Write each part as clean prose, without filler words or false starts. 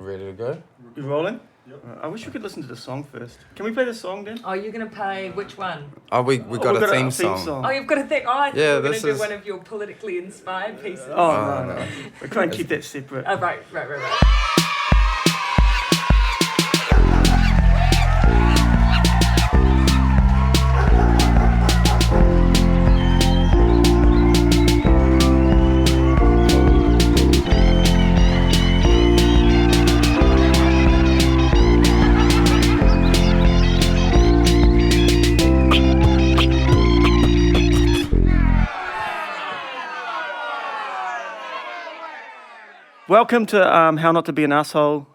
ready to go? You rolling? Yep. I wish we could listen to the song first. Can we play the song then? Oh, you're going to play which one? Oh, we got a theme song. Oh, you've got a thing. Oh, I thought Yeah, you were going this to do is- one of your politically inspired pieces. Oh, no. We're trying to keep that separate. Oh, right. Welcome to How Not to Be an Asshole.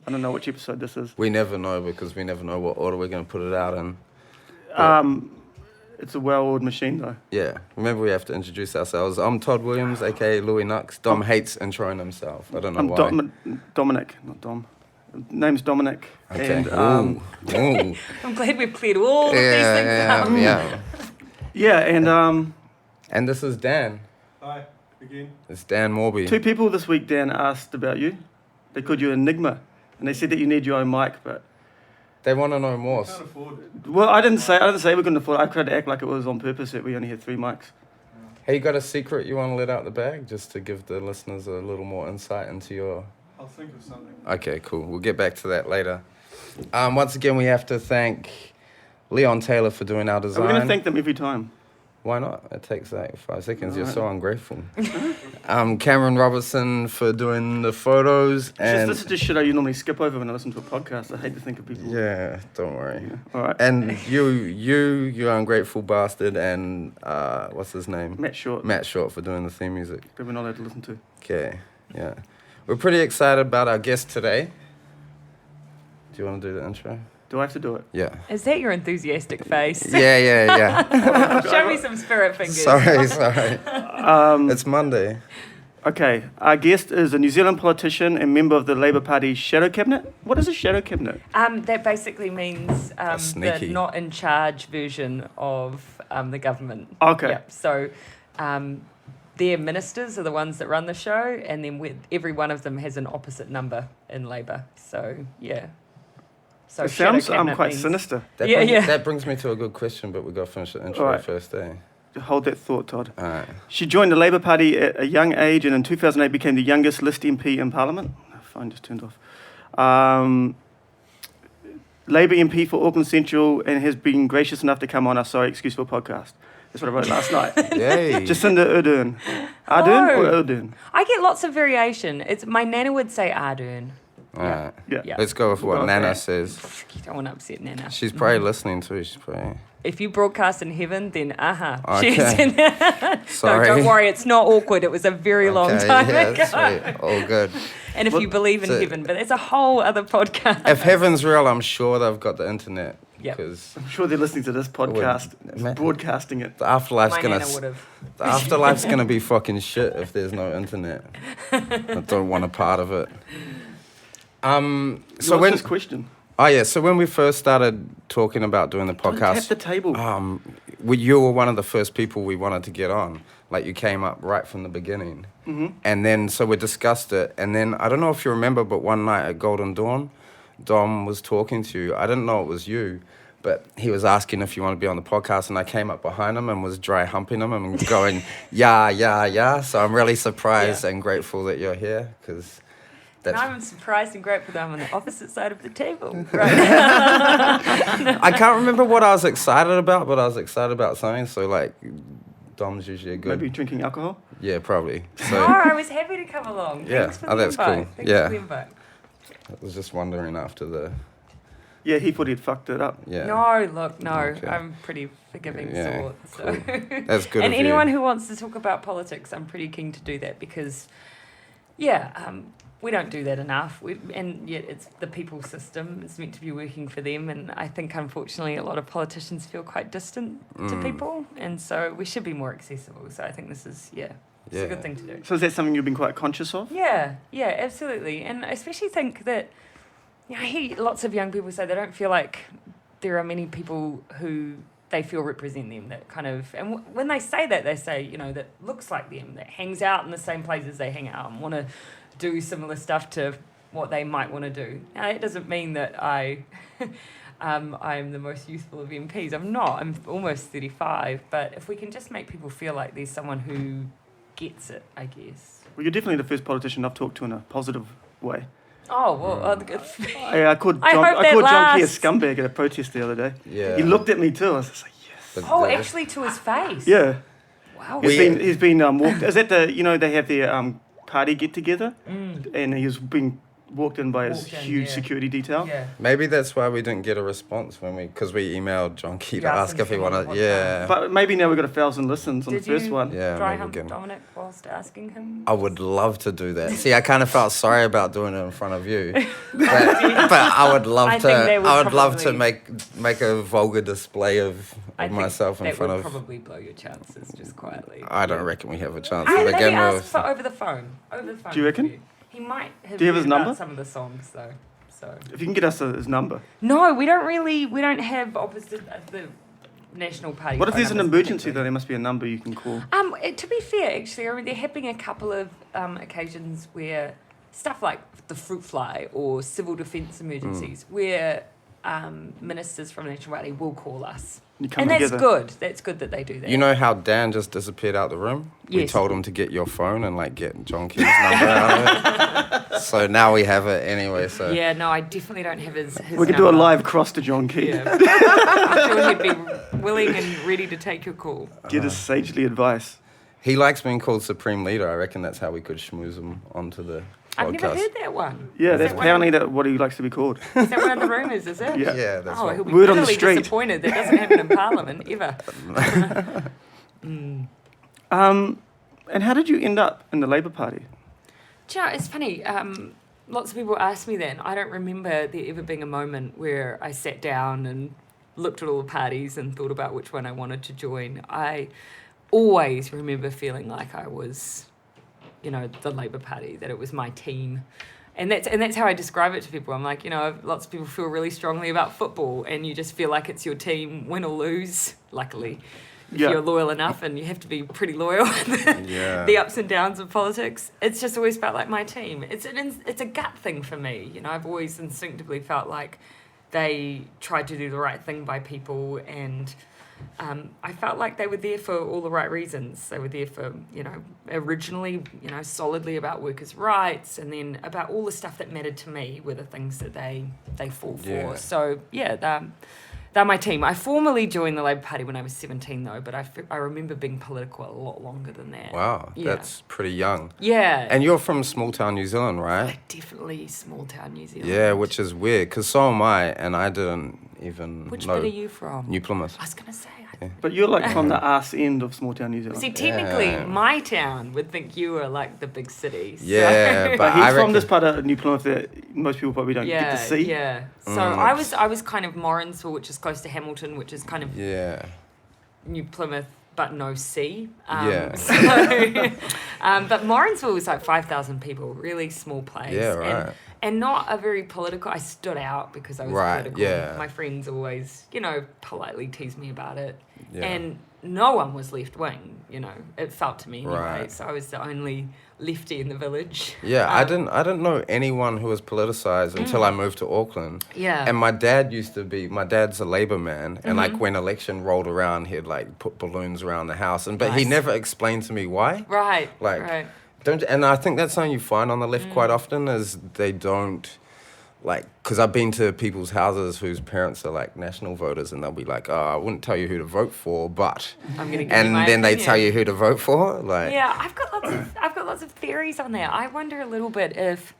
I don't know which episode this is. We never know because we never know what order we're going to put it out in. It's a well-oiled machine, though. Yeah, remember we have to introduce ourselves. I'm Todd Williams, aka Louis Nux. Dom hates introing himself. I don't know I'm why. Dominic, not Dom. Name's Dominic. Okay. And, Ooh. I'm glad we've cleared all of these things up. Yeah. yeah, and And this is Dan. Hi, again. It's Dan Morby. two people this week, Dan, asked about you. They called you Enigma, and they said that you need your own mic, but... They want to know more. Can't afford it. Well, I didn't say we couldn't afford it. I tried to act like it was on purpose that we only had 3 mics. Hey, you got a secret you want to let out the bag just to give the listeners a little more insight into your... I'll think of something. Okay, cool. We'll get back to that later. Once again, we have to thank Leon Taylor for doing our design. We're going to thank them every time. Why not? It takes like 5 seconds. You're Alright. so ungrateful. Cameron Robertson for doing the photos. And This is just shit I normally skip over when I listen to a podcast. I hate to think of people. yeah, don't worry. Yeah. All right. And you ungrateful bastard, and what's his name? Matt Short. Matt Short for doing the theme music. That we're not allowed to listen to. Okay, yeah. We're pretty excited about our guest today. Do you want to do the intro? Do I have to do it? Yeah. Is that your enthusiastic face? Yeah. Show me some spirit fingers. Sorry. It's Monday. Okay. Our guest is a New Zealand politician and member of the Labour Party Shadow Cabinet. What is a Shadow Cabinet? That basically means the sneaky. not in charge version of the government. Okay. Yep. So their ministers are the ones that run the show, and then every one of them has an opposite number in Labour. So, yeah. So It Shadow sounds Cabinet quite means- sinister. That brings me to a good question, but we got to finish the intro Alright. first, eh? Hold that thought, Todd. All right. She joined the Labour Party at a young age and in 2008 became the youngest list MP in Parliament. My phone just turned off. Labour MP for Auckland Central and has been gracious enough to come on our Sorry Excuse for podcast. That's what I wrote last night. Yay. Jacinda Ardern. Ardern or Ardern? I get lots of variation. My nana would say Ardern. All right. Yeah. Let's go with what Well, Nana okay. says. You don't want to upset Nana. She's probably listening too. She's probably... If you broadcast in heaven, then Okay. she's in Sorry. No, don't worry, it's not awkward. It was a very long time ago. Sweet. All good. And if Well, you believe in so- heaven, but it's a whole other podcast. If heaven's real, I'm sure they've got the internet. Yep. Because I'm sure they're listening to this podcast, Ma- broadcasting it. the afterlife's My gonna nana would have. the afterlife's gonna be fucking shit if there's no internet. I don't want a part of it. So What's when this question? so when we first started talking about doing the Don't tap podcast, the table. you were one of the first people we wanted to get on. Like you came up right from the beginning, and then so we discussed it, and then I don't know if you remember, but one night at Golden Dawn, Dom was talking to you. I didn't know it was you, but he was asking if you want to be on the podcast, and I came up behind him and was dry humping him and going, yeah. So I'm really surprised and grateful that you're here because And that's. I'm surprised and grateful that I'm on the opposite side of the table. I can't remember what I was excited about, but I was excited about something. So like, Dom's usually a good. Maybe drinking alcohol? Yeah, probably. Oh, So I was happy to come along. Yeah. Thanks for Oh, the that's invite. cool. Thanks Yeah. for the invite. I was just wondering after the. Yeah, he thought he'd fucked it up. Yeah. No. Okay. I'm pretty forgiving Yeah, sort. So. cool. That's good. And of anyone you. who wants to talk about politics, I'm pretty keen to do that because, we don't do that enough. And yet it's the people system. It's meant to be working for them. And I think, unfortunately, a lot of politicians feel quite distant to people. And so we should be more accessible. So I think this is, it's a good thing to do. So is that something you've been quite conscious of? Yeah, absolutely. And I especially think that, I hear lots of young people say they don't feel like there are many people who they feel represent them, that kind of, and when they say that, they say, that looks like them, that hangs out in the same places they hang out and want to do similar stuff to what they might want to do. Now, it doesn't mean that I am the most useful of MPs. I'm not. I'm almost 35. But if we can just make people feel like there's someone who gets it, I guess. Well, you're definitely the first politician I've talked to in a positive way. Oh, well, I called I John, hope I that called John Key a lasts. scumbag at a protest the other day. Yeah. He looked at me too. I was just like, yes. Oh, actually to his face? Yeah. Wow. He's been walked. Is that they have their party get together, and he was being walked in by his Walked in, huge yeah. security detail. Yeah. Maybe that's why we didn't get a response because we emailed John Key to ask if he wanted. Yeah. But maybe now we've got 1,000 listens on Did the first you one. Yeah, dry maybe hump again. Dominic whilst asking him? I would love to do that. See, I kind of felt sorry about doing it in front of you, but I would love I to. think they would I would love to probably- make a vulgar display of I think myself in that front would of. probably blow your chances just quietly. I don't reckon we have a chance I to maybe begin ask with. for over the phone. Over the phone. Do you reckon? interview. He might have Do you have his heard about number? some of the songs though. So If you can get us his number. no, we don't have opposite the National Party. What if phone there's an numbers emergency though? particularly. There must be a number you can call. To be fair, actually, I mean, there have been a couple of occasions where stuff like the fruit fly or civil defence emergencies, where ministers from the National Party will call us. You come And that's together. good. That's good that they do that. You know how Dan just disappeared out the room? We Yes. told him to get your phone and get John Key's number out of it. So now we have it anyway. So Yeah, no, I definitely don't have his We could do a number. live cross to John Key. Yeah. I'm sure he'd be willing and ready to take your call. Get his sagely advice. he likes being called Supreme Leader. I reckon that's how we could schmooze him onto the podcast. I've never heard that one. Yeah, Is that's that apparently what he likes to be called. Is that one of the rumours, is it? Yeah. Yeah, that's Oh, right. he'll be Word on the bitterly street. disappointed that doesn't happen in Parliament, ever. And how did you end up in the Labour Party? Do you know, it's funny. Lots of people ask me that, and I don't remember there ever being a moment where I sat down and looked at all the parties and thought about which one I wanted to join. I always remember feeling like I was, the Labour Party, that it was my team. And that's how I describe it to people. I'm like, lots of people feel really strongly about football, and you just feel like it's your team, win or lose, luckily. If Yeah. you're loyal enough, and you have to be pretty loyal Yeah. the ups and downs of politics. It's just always felt like my team. It's a gut thing for me. I've always instinctively felt like they tried to do the right thing by people, and I felt like they were there for all the right reasons. They were there for, originally, solidly about workers' rights, and then about all the stuff that mattered to me were the things that they fought for. Yeah. So, yeah, they're my team. I formally joined the Labour Party when I was 17, though, but I remember being political a lot longer than that. Wow, Yeah. that's pretty young. Yeah. And you're from small town New Zealand, right? Definitely small town New Zealand. Yeah, which is weird, because so am I, and I didn't even Which know. bit are you from? New Plymouth. I was going to say. But you're from the arse end of small town New Zealand. See, technically, Yeah. my town would think you were like the big city. So. Yeah, But but he's I from reckon- this part of New Plymouth that most people probably don't get to see. Yeah. So Mm. I was kind of Morrinsville, which is close to Hamilton, which is kind of Yeah. New Plymouth, but no sea. Yeah. So, but Morrinsville was like 5,000 people, really small place. Yeah, right. And not a very political. I stood out because I was Right, political. yeah. My friends always, politely teased me about it. Yeah. And no one was left wing. It felt to me anyway. Right. So I was the only lefty in the village. Yeah, I didn't know anyone who was politicized until I moved to Auckland. Yeah. And my dad's a Labour man, and when election rolled around, he'd put balloons around the house, but he Nice. never explained to me why. Right. Like, right. And I think that's something you find on the left quite often is they don't, because I've been to people's houses whose parents are national voters, and they'll be like, oh, I wouldn't tell you who to vote for, but, I'm gonna give you and my then they opinion. tell you who to vote for, Yeah, I've got lots of theories on that. I wonder a little bit if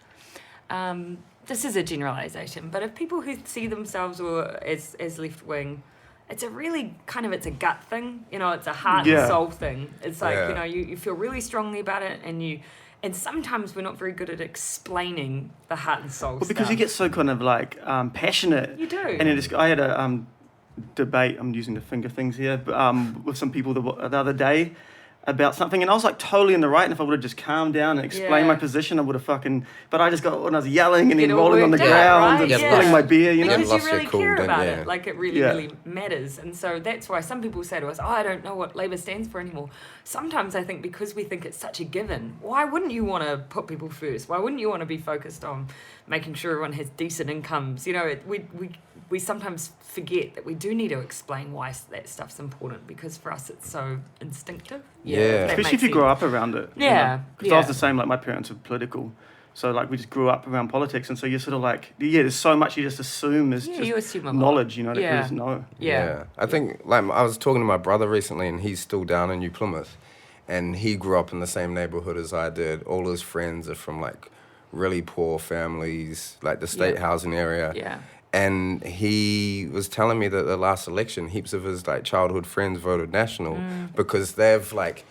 this is a generalization, but if people who see themselves as left wing, it's a really it's a gut thing, it's a heart Yeah. and soul thing. It's like, Yeah. you feel really strongly about it, and sometimes we're not very good at explaining the heart and soul Well, because stuff. you get so kind of passionate. You do. And I had a debate, I'm using the finger things here, but, with some people the other day about something, and I was totally in the right, and if I would have just calmed down and explained Yeah. my position, I would have but I just got, when I was yelling and Get then all rolling on the worked out, ground right? and Yeah. spilling my beer, Because Because lost you your really cool, care didn't about you? it, it really, Yeah. really matters. And so that's why some people say to us, I don't know what Labour stands for anymore. Sometimes I think because we think it's such a given, why wouldn't you want to put people first? Why wouldn't you want to be focused on making sure everyone has decent incomes. You know, we sometimes forget that we do need to explain why that stuff's important, because for us it's so instinctive. Yeah. that Especially makes if you sense. grow up around it. Yeah, Because I was the same, like my parents are political. So like we just grew up around politics, and so you're sort of like, there's so much you just assume is Yeah, just you assume a lot. knowledge, that Yeah. you just know. Yeah. I think, like, I was talking to my brother recently, and he's still down in New Plymouth, and he grew up in the same neighborhood as I did. All his friends are from, like, really poor families, like the state housing area. Yeah. And he was telling me that the last election, heaps of his, like, childhood friends voted National because they've, like,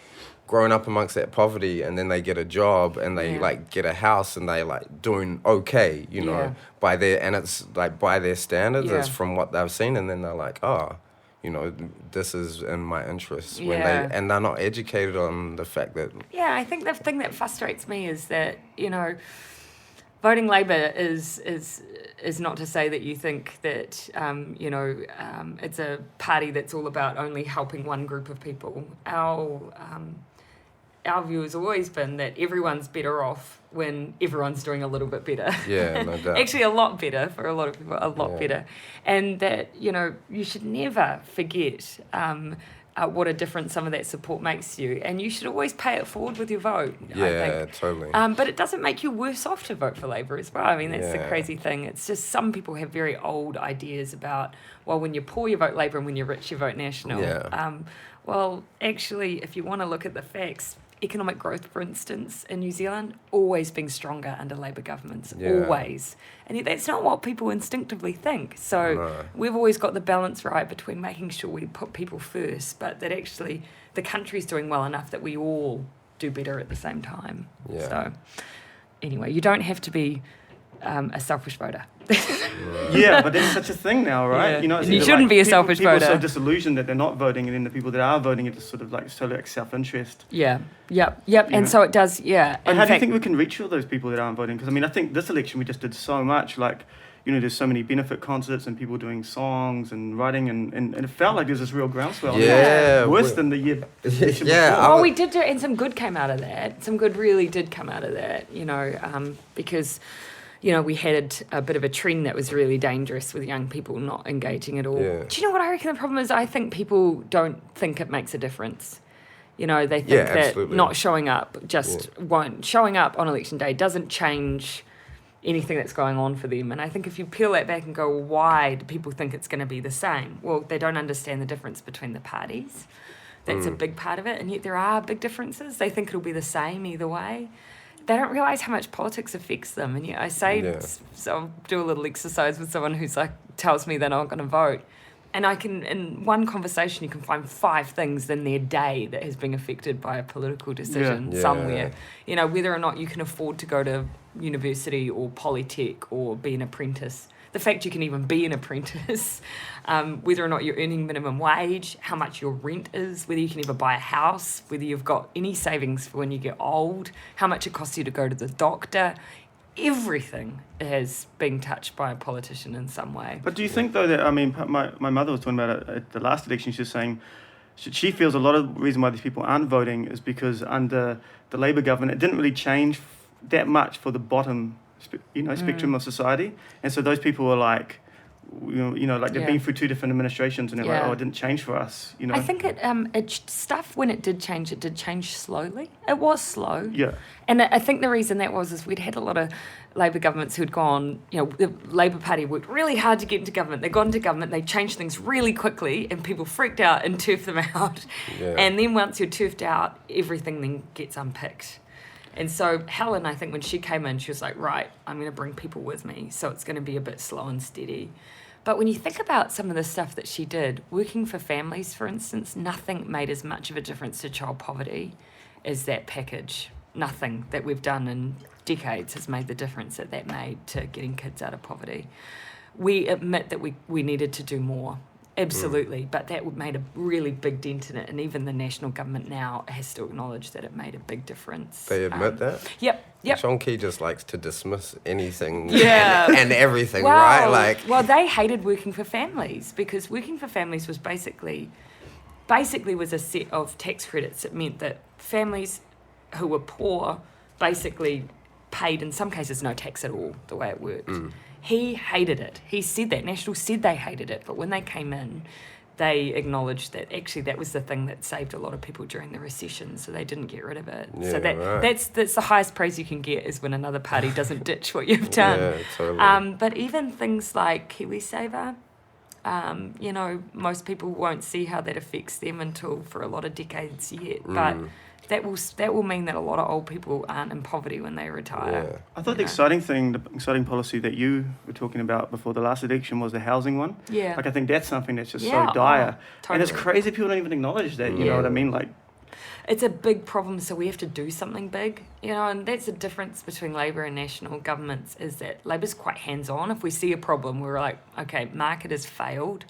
grown up amongst that poverty, and then they get a job and they like get a house and they like doing okay, by their standards. It's from what they've seen, and then they're like, this is in my interests. And they're not educated on the fact that I think the thing that frustrates me is that voting Labour is not to say that you think that it's a party that's all about only helping one group of people. Our view has always been that everyone's better off when everyone's doing a little bit better. Yeah, no doubt. Actually, a lot better for a lot of people, better. And that, you should never forget what a difference some of that support makes to you. And you should always pay it forward with your vote, I think. Totally. But it doesn't make you worse off to vote for Labour as well. I mean, that's the crazy thing. It's just some people have very old ideas about, well, when you're poor, you vote Labour, and when you're rich, you vote National. Yeah. Well, actually, if you want to look at the facts, economic growth, for instance, in New Zealand, always been stronger under Labour governments, always. And yet that's not what people instinctively think. So we've always got the balance right between making sure we put people first, but that actually the country's doing well enough that we all do better at the same time. Yeah. So anyway, you don't have to be a selfish voter. Yeah, but there's such a thing now, right? Yeah. It's You either, shouldn't be a people, selfish people voter. are so disillusioned that they're not voting, and then the people that are voting are just sort of like totally like self-interest. Yep. And so it does, But how do you think we can reach all those people that aren't voting? Because I think this election we just did so much, like, there's so many benefit concerts and people doing songs and writing, and it felt like there's this real groundswell. Yeah. Worse than the year. election Yeah, before. Well, we did do, and some good came out of that. Some good really did come out of that, because, we had a bit of a trend that was really dangerous with young people not engaging at all. Yeah. Do you know what I reckon the problem is? I think people don't think it makes a difference. They think that absolutely. not showing up showing up on election day doesn't change anything that's going on for them. And I think if you peel that back and go, well, why do people think it's going to be the same? Well, they don't understand the difference between the parties. That's a big part of it. And yet there are big differences. They think it'll be the same either way. They don't realise how much politics affects them. And I say, so I'll do a little exercise with someone who's like, tells me they're not going to vote. And I can, in one conversation, you can find 5 things in their day that has been affected by a political decision somewhere. Whether or not you can afford to go to university or polytech or be an apprentice. The fact you can even be an apprentice, whether or not you're earning minimum wage, how much your rent is, whether you can ever buy a house, whether you've got any savings for when you get old, how much it costs you to go to the doctor. Everything has been touched by a politician in some way. But do you think, though, that, my mother was talking about it at the last election, she was saying she feels a lot of the reason why these people aren't voting is because under the Labour government, it didn't really change that much for the bottom spectrum of society. And so those people are like, like they've been through 2 different administrations, and they're like, it didn't change for us. I think when it did change slowly. It was slow. Yeah. And I think the reason that was is we'd had a lot of Labour governments who'd gone, the Labour Party worked really hard to get into government. They got into government, they changed things really quickly, and people freaked out and turfed them out. Yeah. And then once you're turfed out, everything then gets unpicked. And so Helen, I think when she came in, she was like, right, I'm going to bring people with me. So it's going to be a bit slow and steady. But when you think about some of the stuff that she did, working for families, for instance, nothing made as much of a difference to child poverty as that package. Nothing that we've done in decades has made the difference that made to getting kids out of poverty. We admit that we needed to do more. Absolutely, but that made a really big dent in it, and even the national government now has to acknowledge that it made a big difference. They admit that? Yep. Sean Key just likes to dismiss anything and everything, well, right? Well, they hated working for families because working for families was basically was a set of tax credits. It meant that families who were poor basically paid, in some cases, no tax at all, the way it worked. He hated it. He said that. National said they hated it. But when they came in, they acknowledged that actually that was the thing that saved a lot of people during the recession, so they didn't get rid of it. Yeah, so that's the highest praise you can get, is when another party doesn't ditch what you've done. Yeah, totally. But even things like KiwiSaver, most people won't see how that affects them until for a lot of decades yet. But that will mean that a lot of old people aren't in poverty when they retire. Yeah. I thought the exciting policy that you were talking about before the last election was the housing one. Yeah. Like, I think that's something that's just Yeah, so dire. totally. And it's crazy people don't even acknowledge that, you know what I mean? Like, It's a big problem, so we have to do something big, and that's the difference between Labour and national governments, is that Labour's quite hands-on. If we see a problem, we're like, okay, market has failed.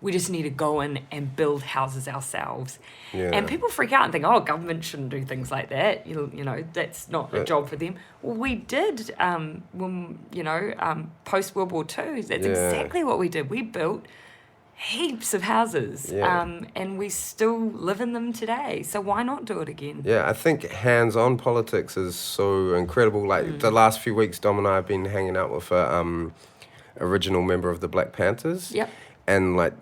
We just need to go in and build houses ourselves. Yeah. And people freak out and think, oh, government shouldn't do things like that. That's not a job for them. Well, we did post World War II. That's exactly what we did. We built heaps of houses, and we still live in them today. So why not do it again? Yeah, I think hands-on politics is so incredible. Like the last few weeks, Dom and I have been hanging out with a original member of the Black Panthers. Yep. And like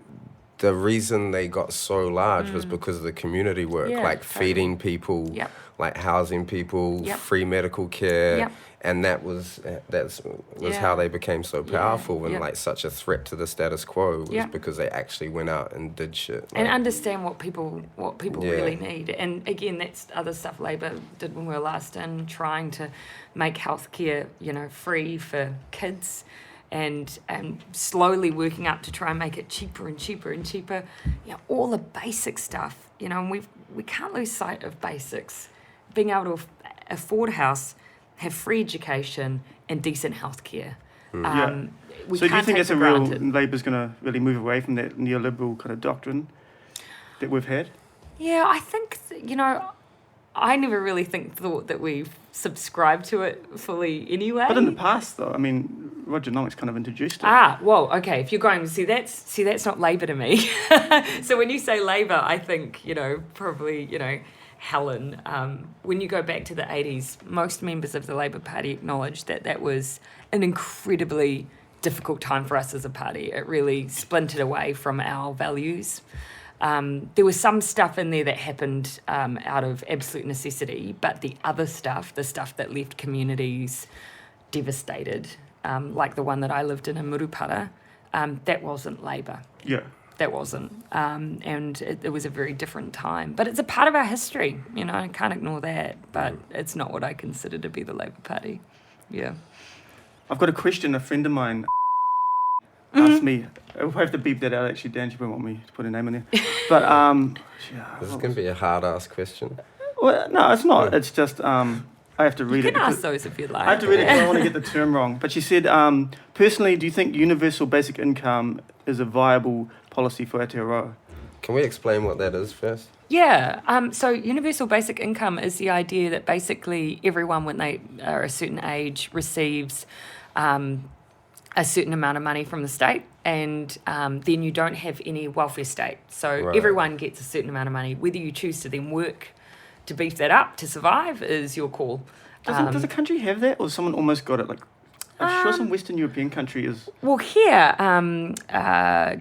the reason they got so large was because of the community work, Yeah, like totally. feeding people, Yep. like housing people, Yep. free medical care. Yep. And that was how they became so powerful and Yep. like such a threat to the status quo was Yep. because they actually went out and did shit. And like- understand what people Yeah. really need. And again, that's other stuff Labor did when we were last in, trying to make healthcare, free for kids, and slowly working up to try and make it cheaper and cheaper and cheaper. All the basic stuff. And we can't lose sight of basics. Being able to afford a house, have free education, and decent healthcare. Yeah. We so do you can't think take that's for a real, granted. Labour's going to really move away from that neoliberal kind of doctrine that we've had? Yeah, I think, I never really thought that we've subscribed to it fully anyway. But in the past, though, I mean, Roger Nomics kind of introduced it. Well, okay, if you're going, that's not Labour to me. So when you say Labour, I think, probably, Helen. When you go back to the 80s, most members of the Labour Party acknowledged that that was an incredibly difficult time for us as a party. It really splintered away from our values. There was some stuff in there that happened out of absolute necessity, but the other stuff, the stuff that left communities devastated, like the one that I lived in Murupara, that wasn't Labour. Yeah. That wasn't. And it was a very different time. But it's a part of our history, I can't ignore that. But it's not what I consider to be the Labour Party. Yeah. I've got a question. A friend of mine asked me, I'll have to beep that out actually, Dan, she won't want me to put a name in there. But, This is going to be a hard-ass question. well, no, it's not. It's just, I have to read You it. can ask because- those if you'd like. I have to read it because I want to get the term wrong. But she said, personally, do you think universal basic income is a viable policy for Aotearoa? Can we explain what that is first? Yeah. So universal basic income is the idea that basically everyone, when they are a certain age, receives a certain amount of money from the state, and then you don't have any welfare state. So Right. everyone gets a certain amount of money. Whether you choose to then work to beef that up to survive is your call. Does a country have that? Or someone almost got it? Like, I'm sure some Western European country is... Well, here,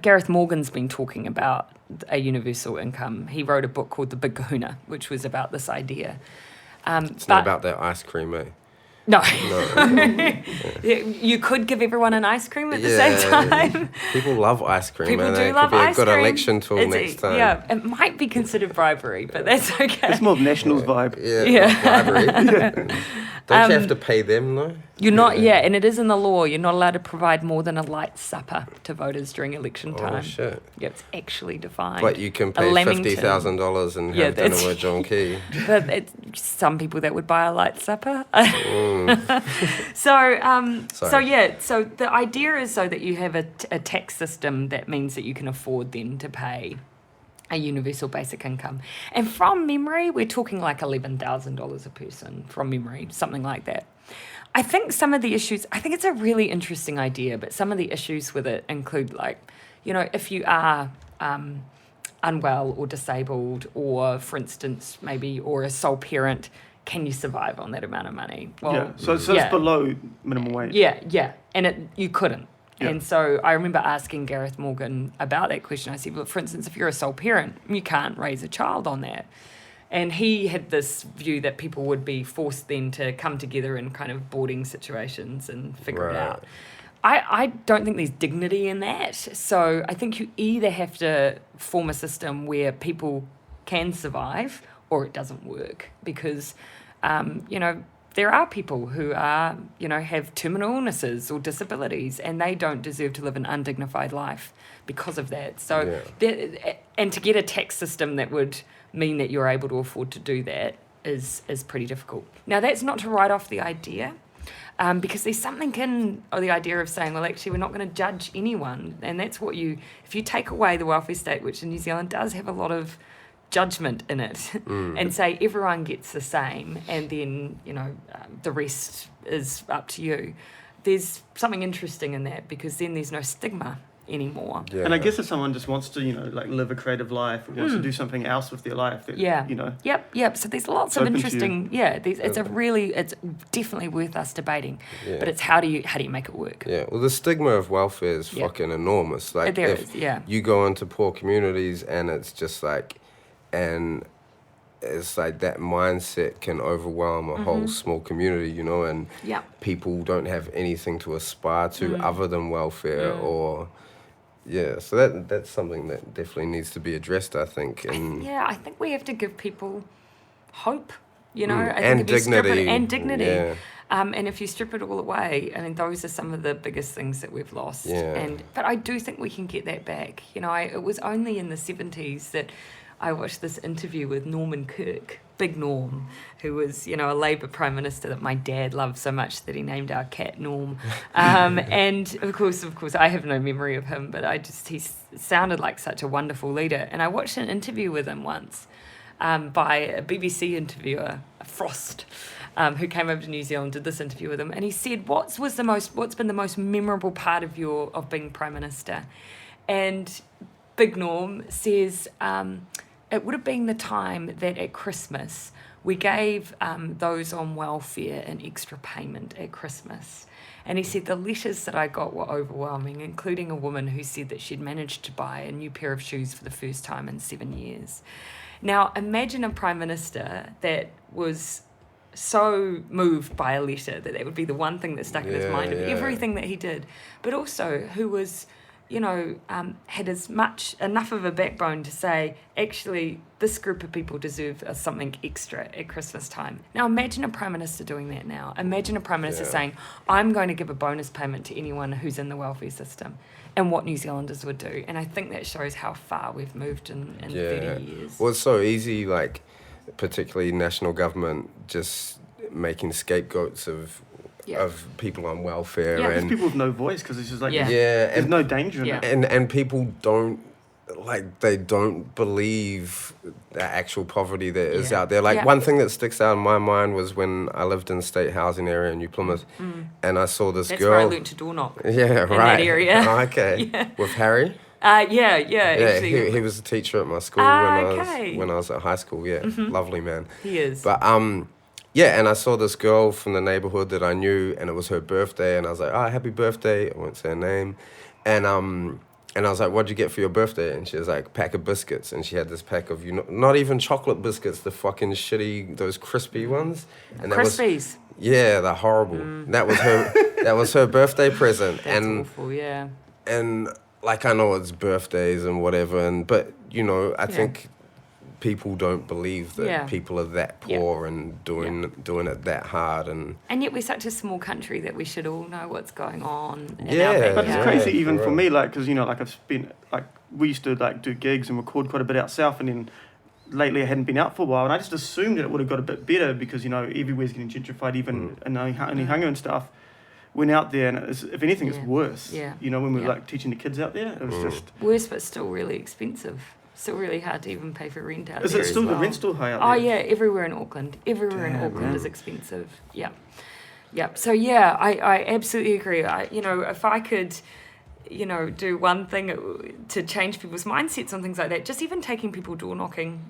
Gareth Morgan's been talking about a universal income. He wrote a book called The Big Kahuna, which was about this idea. It's not about that ice cream, eh? No. No. You could give everyone an ice cream at the same time. People love ice cream, People and do it love could be a ice good cream. election tool It's next time. Yeah, it might be considered bribery, but that's okay. It's more of Nationals vibe. Yeah. Bribery. Don't you have to pay them, though? You're not, and it is in the law. You're not allowed to provide more than a light supper to voters during election time. Oh, shit. Yeah, it's actually defined. But you can A pay Lamington. $50,000 and Yeah, have dinner that's- with John Key. But it's some people that would buy a light supper. Mm. So the idea is so that you have a tax system that means that you can afford then to pay a universal basic income. And from memory, we're talking like $11,000 a person, from memory, something like that. I think some of the issues, I think it's a really interesting idea, but some of the issues with it include if you are unwell or disabled or, for instance, or a sole parent, can you survive on that amount of money? So it's below minimum wage. Yeah. And you couldn't. Yeah. And so I remember asking Gareth Morgan about that question. I said, well, for instance, if you're a sole parent, you can't raise a child on that. And he had this view that people would be forced then to come together in kind of boarding situations and figure it out. I don't think there's dignity in that. So I think you either have to form a system where people can survive or it doesn't work, because, there are people who are, have terminal illnesses or disabilities, and they don't deserve to live an undignified life because of that. So, and to get a tax system that would mean that you're able to afford to do that is pretty difficult. Now, that's not to write off the idea, because there's something in the idea of saying, well, actually, we're not going to judge anyone. And that's what if you take away the welfare state, which in New Zealand does have a lot of judgment in it, and say everyone gets the same, and then, the rest is up to you. There's something interesting in that, because then there's no stigma anymore. Yeah. And I guess if someone just wants to, live a creative life, or wants to do something else with their life, that, Yep. So there's lots of interesting, it's definitely worth us debating. Yeah. But it's how do you make it work? Yeah. Well, the stigma of welfare is fucking enormous. Like, there is. You go into poor communities, and it's just like, and it's like that mindset can overwhelm a whole small community, and people don't have anything to aspire to other than welfare or. Yeah, so that's something that definitely needs to be addressed, I think. And I think we have to give people hope, I think and dignity. And dignity. Yeah. And if you strip it all away, I mean, those are some of the biggest things that we've lost. Yeah. But I do think we can get that back. It was only in the 70s that I watched this interview with Norman Kirk, Big Norm, who was, a Labour Prime Minister that my dad loved so much that he named our cat Norm. And of course, I have no memory of him, but he sounded like such a wonderful leader. And I watched an interview with him once by a BBC interviewer, Frost, who came over to New Zealand, did this interview with him, and he said, what's been the most memorable part of being Prime Minister? And Big Norm says, it would have been the time that at Christmas we gave those on welfare an extra payment at Christmas. And he said the letters that I got were overwhelming, including a woman who said that she'd managed to buy a new pair of shoes for the first time in 7 years. Now, imagine a Prime Minister that was so moved by a letter that would be the one thing that stuck in his mind of everything that he did, but also who was... had enough of a backbone to say, actually, this group of people deserve something extra at Christmas time. Now, imagine a Prime Minister doing that now. Imagine a Prime Minister saying, I'm going to give a bonus payment to anyone who's in the welfare system, and what New Zealanders would do. And I think that shows how far we've moved in 30 years. Well, it's so easy, like, particularly national government, just making scapegoats of people on welfare. Yeah, and people with no voice, because it's just like, there's no danger in it. And people don't believe the actual poverty that is out there. Like, one thing that sticks out in my mind was when I lived in the state housing area in New Plymouth, and I saw this girl. That's where I learnt to door knock. Yeah, in right. that area. Oh, okay. With Harry? Actually. He was a teacher at my school when I was at high school. Yeah, lovely man. He is. But and I saw this girl from the neighborhood that I knew, and it was her birthday, and I was like, "Oh, happy birthday!" I won't say her name, and I was like, "What'd you get for your birthday?" And she was like, "A pack of biscuits," and she had this pack of not even chocolate biscuits, the fucking shitty, those crispy ones, and Crispies. They're horrible. That was her. That was her birthday present. That's awful. Yeah. And like, I know it's birthdays and whatever, but I think people don't believe that people are that poor and doing it that hard, and yet we're such a small country that we should all know what's going on. But it's crazy even for me, like, because I've spent, like, we used to do gigs and record quite a bit out south, and then lately I hadn't been out for a while, and I just assumed that it would have got a bit better because everywhere's getting gentrified, even in Onehunga and stuff. Went out there, and if anything, it's worse. Yeah. When we were teaching the kids out there, it was just worse, but still really expensive. Still really hard to even pay for rent out there. Is it still the rent still high out there? Oh yeah, everywhere in Auckland. Is expensive. Yeah. So I absolutely agree. If I could, do one thing to change people's mindsets on things like that, just even taking people door knocking.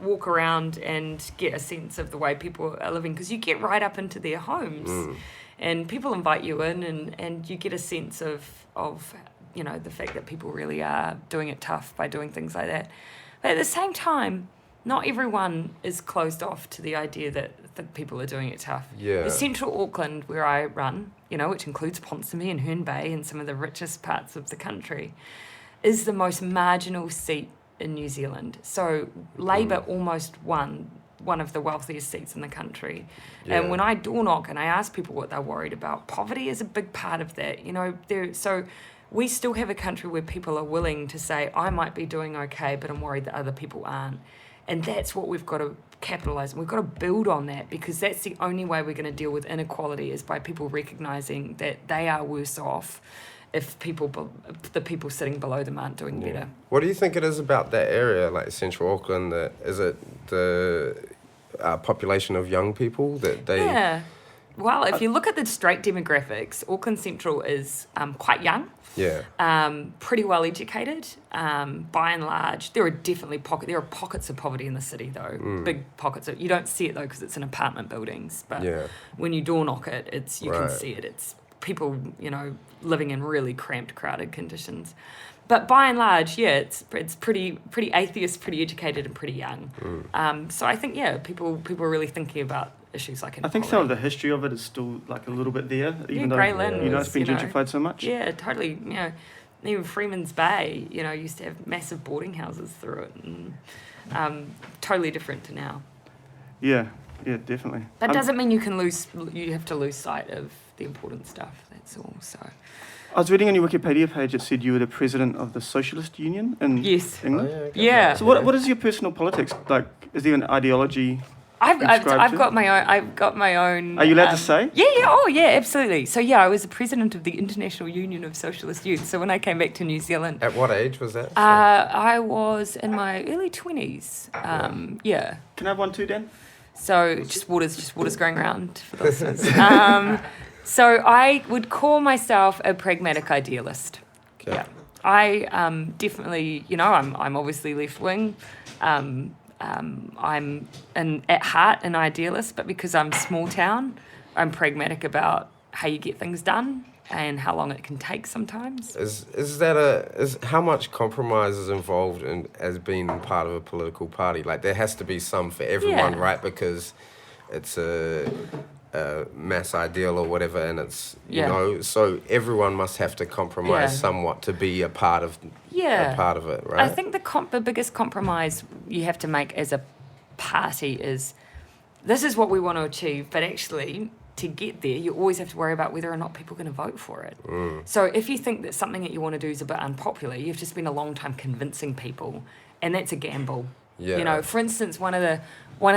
walk around and get a sense of the way people are living, because you get right up into their homes and people invite you in, and you get a sense of the fact that people really are doing it tough by doing things like that. But at the same time, not everyone is closed off to the idea that people are doing it tough. Yeah. The central Auckland, where I run, which includes Ponsonby and Herne Bay and some of the richest parts of the country, is the most marginal seat in New Zealand. So Labour almost won one of the wealthiest seats in the country. Yeah. And when I door knock and I ask people what they're worried about, poverty is a big part of that. So we still have a country where people are willing to say, I might be doing okay, but I'm worried that other people aren't. And that's what we've got to capitalise on. We've got to build on that, because that's the only way we're going to deal with inequality, is by people recognising that they are worse off if the people sitting below them aren't doing better. What do you think it is about that area, like Central Auckland? Is it the population of young people that they... Yeah. Well, if you look at the straight demographics, Auckland Central is quite young. Yeah. Pretty well educated, by and large. There are definitely there are pockets of poverty in the city, though. Big pockets you don't see it though, because it's in apartment buildings. But when you door knock it, you can see it. It's people, living in really cramped, crowded conditions. But by and large, it's pretty atheist, pretty educated, and pretty young. So I think people are really thinking about issues like inequality. I think some of the history of it is still like a little bit there, even though Grey Lynn it's been gentrified so much. Yeah, totally. Even Freeman's Bay, used to have massive boarding houses through it, and totally different to now. Yeah, definitely. That doesn't mean you have to lose sight of the important stuff. That's all. So. I was reading on your Wikipedia page, it said you were the president of the Socialist Union in England. Oh, yeah. So what is your personal politics like? Is there an ideology? I've got my own. Are you allowed to say? Yeah, absolutely. So I was the president of the International Union of Socialist Youth. So when I came back to New Zealand, At what age was that? I was in my early 20s. Yeah. Can I have one too, Dan? So just water's going around for the listeners. So I would call myself a pragmatic idealist. Okay. Yeah. I definitely, I'm obviously left wing. I'm at heart an idealist, but because I'm small town, I'm pragmatic about how you get things done and how long it can take sometimes. Is how much compromise is involved in as being part of a political party? Like there has to be some for everyone, right? Because it's a mass ideal or whatever, and it's so everyone must have to compromise somewhat to be a part of it, right? I think the biggest compromise you have to make as a party is this is what we want to achieve, but actually to get there you always have to worry about whether or not people are going to vote for it. So if you think that something that you want to do is a bit unpopular, you have to spend a long time convincing people, and that's a gamble. For instance, one of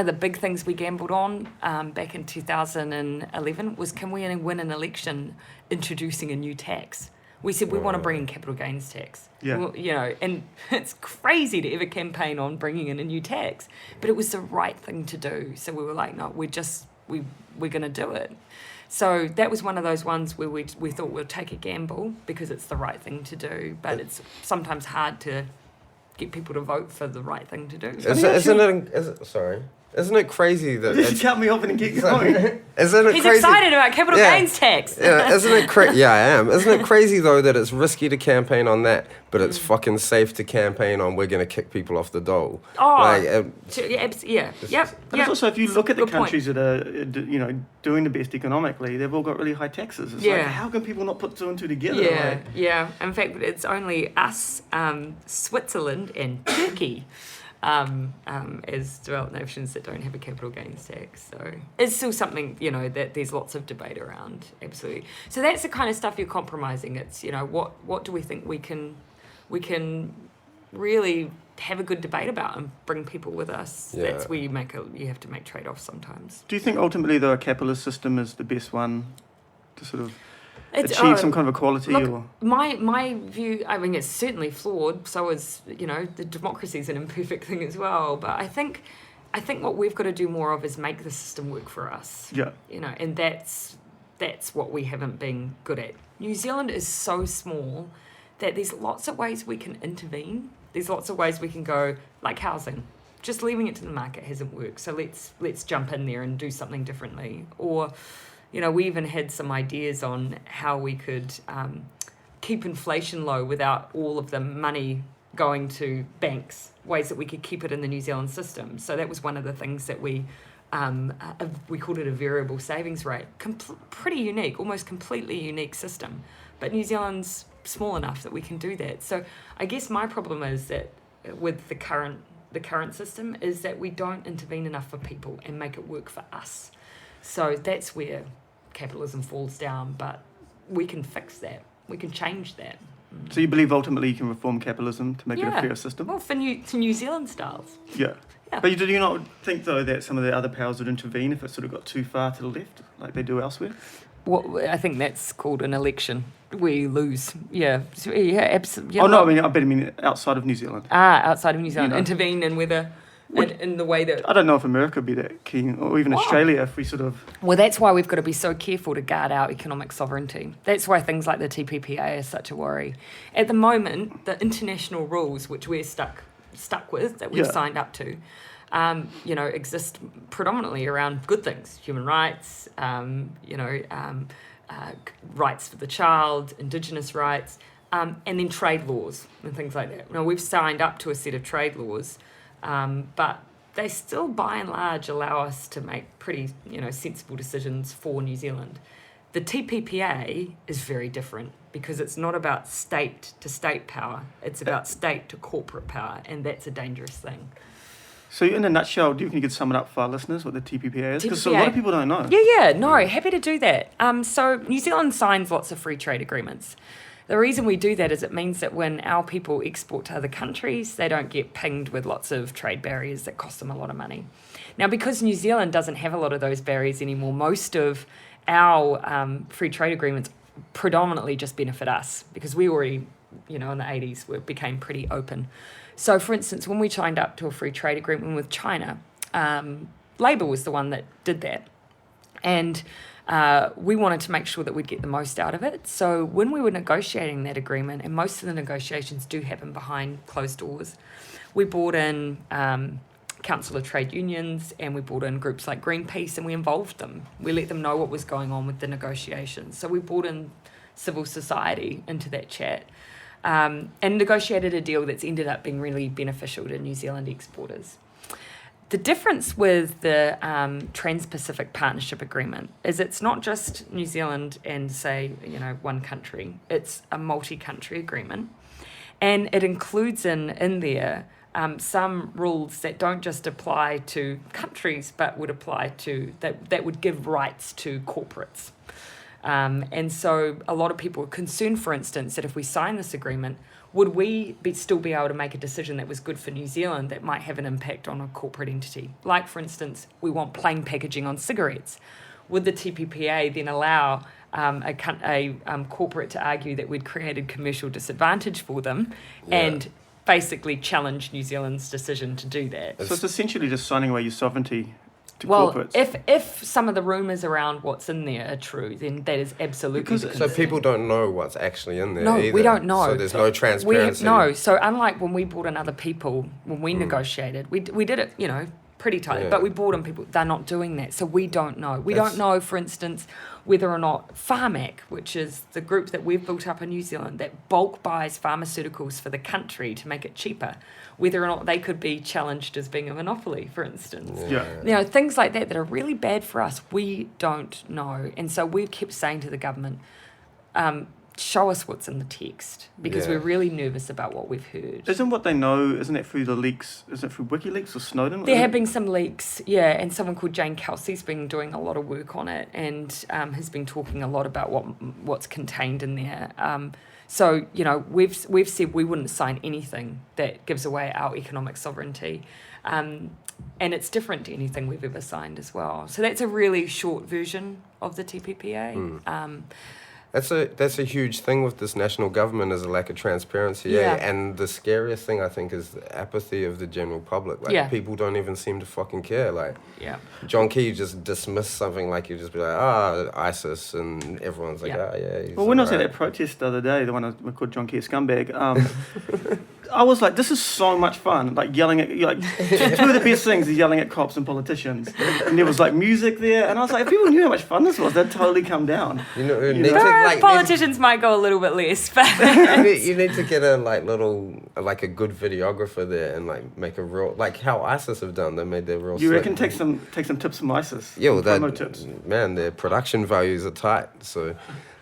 the big things we gambled on back in 2011 was, can we win an election introducing a new tax? We said we want to bring in capital gains tax. And it's crazy to ever campaign on bringing in a new tax, but it was the right thing to do. So we were like, no, we're going to do it. So that was one of those ones where we thought we'd take a gamble because it's the right thing to do, but it's sometimes hard to get people to vote for the right thing to do. Isn't it crazy that... You cut me off and keep going. He's excited about capital gains tax. Isn't it crazy? I am. Isn't it crazy, though, that it's risky to campaign on that, but it's fucking safe to campaign on we're going to kick people off the dole? But it's also, if you look at the countries that are, doing the best economically, they've all got really high taxes. It's like, how can people not put two and two together? In fact, it's only us, Switzerland and Turkey as developed nations that don't have a capital gains tax. So it's still something, that there's lots of debate around, absolutely. So that's the kind of stuff you're compromising. It's, what do we think we can really have a good debate about and bring people with us. That's where you have to make trade-offs sometimes. Do you think ultimately, though, a capitalist system is the best one to sort of achieve some kind of equality? Look, my view, I mean, it's certainly flawed. So is, the democracy is an imperfect thing as well. But I think what we've got to do more of is make the system work for us. Yeah. And that's what we haven't been good at. New Zealand is so small that there's lots of ways we can intervene. There's lots of ways we can go, like housing. just leaving it to the market hasn't worked. So let's jump in there and do something differently. Or, we even had some ideas on how we could keep inflation low without all of the money going to banks, ways that we could keep it in the New Zealand system. So that was one of the things that we called it a variable savings rate. Pretty unique, almost completely unique system. But New Zealand's small enough that we can do that. So I guess my problem is that with the current system is that we don't intervene enough for people and make it work for us. So that's where capitalism falls down, but we can fix that. We can change that. So you believe ultimately you can reform capitalism to make it a fair system? Well, to New Zealand styles. Yeah. But do you not think, though, that some of the other powers would intervene if it sort of got too far to the left, like they do elsewhere? Well, I think that's called an election where you lose. Yeah, absolutely. Oh, no, I mean outside of New Zealand. Outside of New Zealand. Intervene in whether... In the way that... I don't know if America would be that keen, or even Australia, if we sort of... Well, that's why we've got to be so careful to guard our economic sovereignty. That's why things like the TPPA are such a worry. At the moment, the international rules, which we're stuck with, that we've signed up to, exist predominantly around good things, human rights, rights for the child, Indigenous rights, and then trade laws and things like that. Now, we've signed up to a set of trade laws, but they still, by and large, allow us to make pretty, sensible decisions for New Zealand. The TPPA is very different because it's not about state to state power. It's about state to corporate power, and that's a dangerous thing. So in a nutshell, do you think you could sum it up for our listeners, what the TPPA is? Because a lot of people don't know. Happy to do that. So New Zealand signs lots of free trade agreements. The reason we do that is it means that when our people export to other countries, they don't get pinged with lots of trade barriers that cost them a lot of money. Now, because New Zealand doesn't have a lot of those barriers anymore, most of our free trade agreements predominantly just benefit us because we already, in the 80s, became pretty open. So, for instance, when we signed up to a free trade agreement with China, Labour was the one that did that. And we wanted to make sure that we'd get the most out of it. So when we were negotiating that agreement, and most of the negotiations do happen behind closed doors, we brought in Council of Trade Unions and we brought in groups like Greenpeace and we involved them. We let them know what was going on with the negotiations. So we brought in civil society into that chat and negotiated a deal that's ended up being really beneficial to New Zealand exporters. The difference with the Trans-Pacific Partnership Agreement is it's not just New Zealand and, say, one country. It's a multi-country agreement. And it includes in there some rules that don't just apply to countries, but would apply to, that would give rights to corporates. And so a lot of people are concerned, for instance, that if we sign this agreement, would we still be able to make a decision that was good for New Zealand that might have an impact on a corporate entity? Like, for instance, we want plain packaging on cigarettes. Would the TPPA then allow a corporate to argue that we'd created commercial disadvantage for them and basically challenge New Zealand's decision to do that? So it's essentially just signing away your sovereignty to corporates. If some of the rumours around what's in there are true, then that is absolutely so people don't know what's actually in there. No, either. we don't know. So there's no transparency. So unlike when we brought in other people, when we negotiated, we did it, pretty tight, but we brought in people. They're not doing that, so we don't know. We don't know, for instance, whether or not Pharmac, which is the group that we've built up in New Zealand that bulk buys pharmaceuticals for the country to make it cheaper, whether or not they could be challenged as being a monopoly, for instance. Things like that are really bad for us. We don't know, and so we've kept saying to the government, show us what's in the text, because we're really nervous about what we've heard. Isn't what they know, isn't it through the leaks, is it through WikiLeaks or Snowden? There have been some leaks, and someone called Jane Kelsey's been doing a lot of work on it and has been talking a lot about what's contained in there. So, we've said we wouldn't sign anything that gives away our economic sovereignty. And it's different to anything we've ever signed as well. So that's a really short version of the TPPA. That's a huge thing with this national government, is a lack of transparency. And the scariest thing, I think, is the apathy of the general public. People don't even seem to fucking care. John Key just dismissed something like you just be like, ISIS, and everyone's like, he's Well, when I was at that protest the other day, the one I called John Key a scumbag, I was like, this is so much fun. Like yelling at, like, two of the best things is yelling at cops and politicians. And there was like music there, and I was like, if people knew how much fun this was, they'd totally come down. You know, You need know? to, like, Politicians might go a little bit less, but you need to get a a good videographer there and like make a real, like how ISIS have done. They made their real. You slick. reckon take some tips from ISIS? Yeah, well, promo tips. man, their production values are tight. So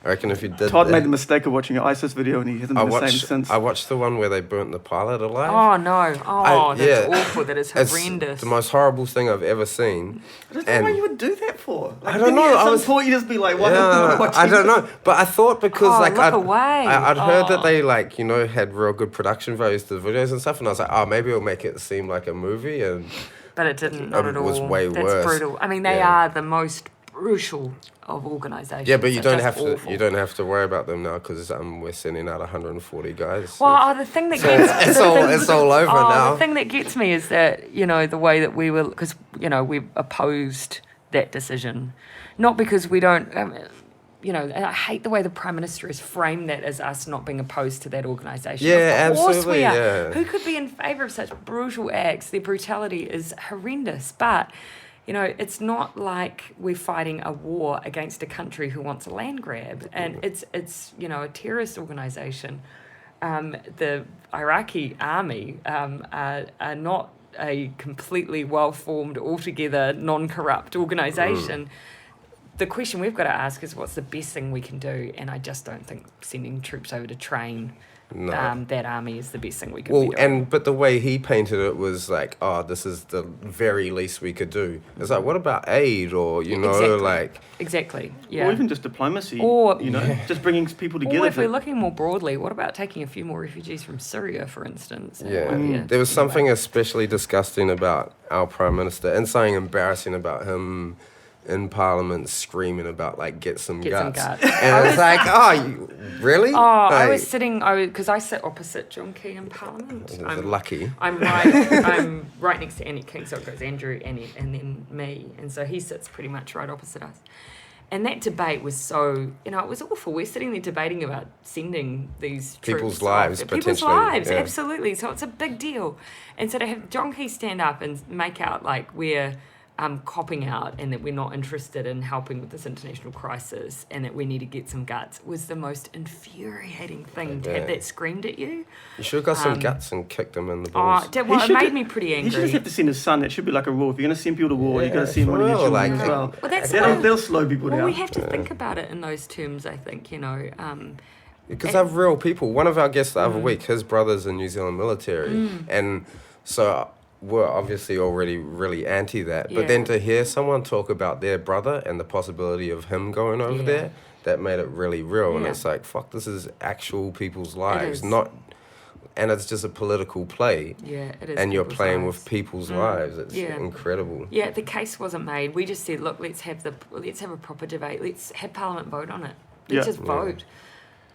I reckon if you did Todd that, made the mistake of watching an ISIS video, and he hasn't been the same since. I watched the one where they burnt the pilot alive. oh no, that's yeah. awful. That is It's horrendous. the most horrible thing I've ever seen. I don't know and- why you would do that for. Like, I don't know, At I some was- point, you just be like, why Yeah, am I watching I don't this? know, but I thought because Oh, like look away. I'd heard that Oh. they like had real good production values to the videos and stuff, and I was like, oh, maybe it'll make it seem like a movie, and But it didn't, not It at all. was way That's worse. brutal. I mean, they Yeah. are the most brutal of organisations. yeah, but you They're don't just have to awful. you don't have to worry about them now because we're sending out 140 guys. Well, the thing that So gets it's all over now. The thing that gets me is that the way that we will, because we opposed that decision, not because we don't. And I hate the way the Prime Minister has framed that as us not being opposed to that organisation. Yeah, of course absolutely, we are. yeah. Who could be in favour of such brutal acts? Their brutality is horrendous, but. It's not like we're fighting a war against a country who wants a land grab, and it's a terrorist organisation. The Iraqi army are not a completely well-formed, altogether non-corrupt organisation. The question we've got to ask is what's the best thing we can do, and I just don't think sending troops over to train No. that army is the best thing we could be doing. But the way he painted it was like, oh, this is the very least we could do. It's like, what about aid or Exactly, yeah. Or even just diplomacy. Or- just bringing people together. Or if we're looking more broadly, what about taking a few more refugees from Syria, for instance? That Yeah, might be a there was way. something especially disgusting about our Prime Minister and something embarrassing about him in Parliament screaming about like get some guts. And it's like, oh, you, really? I Like, was sitting, because I sit opposite John Key in Parliament. lucky. I'm right next to Annie King, so it goes Andrew, Annie, and then me. And so he sits pretty much right opposite us. And that debate was so, it was awful. We're sitting there debating about sending these People's troops lives, off. People's potentially, lives, yeah. absolutely. So it's a big deal. And so to have John Key stand up and make out like we're copping out and that we're not interested in helping with this international crisis and that we need to get some guts was the most infuriating thing to have that screamed at you. You should have got some guts and kicked him in the balls. It made me pretty angry. He should just have to send his son. It should be like a rule. If you're going to send people to war, you've got to Yeah, send for one of your real, children like, as well. Well, that's They'll slow people Well, down. we have to think about it in those terms, I think, Because they're real people. One of our guests the other week, his brother's in New Zealand military. And so we're obviously already really anti that. But then to hear someone talk about their brother and the possibility of him going over there, that made it really real. And Yeah. it's like, fuck, this is actual people's is. lives. And it's just a political play. Yeah, it is. And you're people's playing lives. with people's lives. It's Yeah. incredible. Yeah, the case wasn't made. We just said, look, let's have a proper debate. Let's have Parliament vote on it. Let's just vote.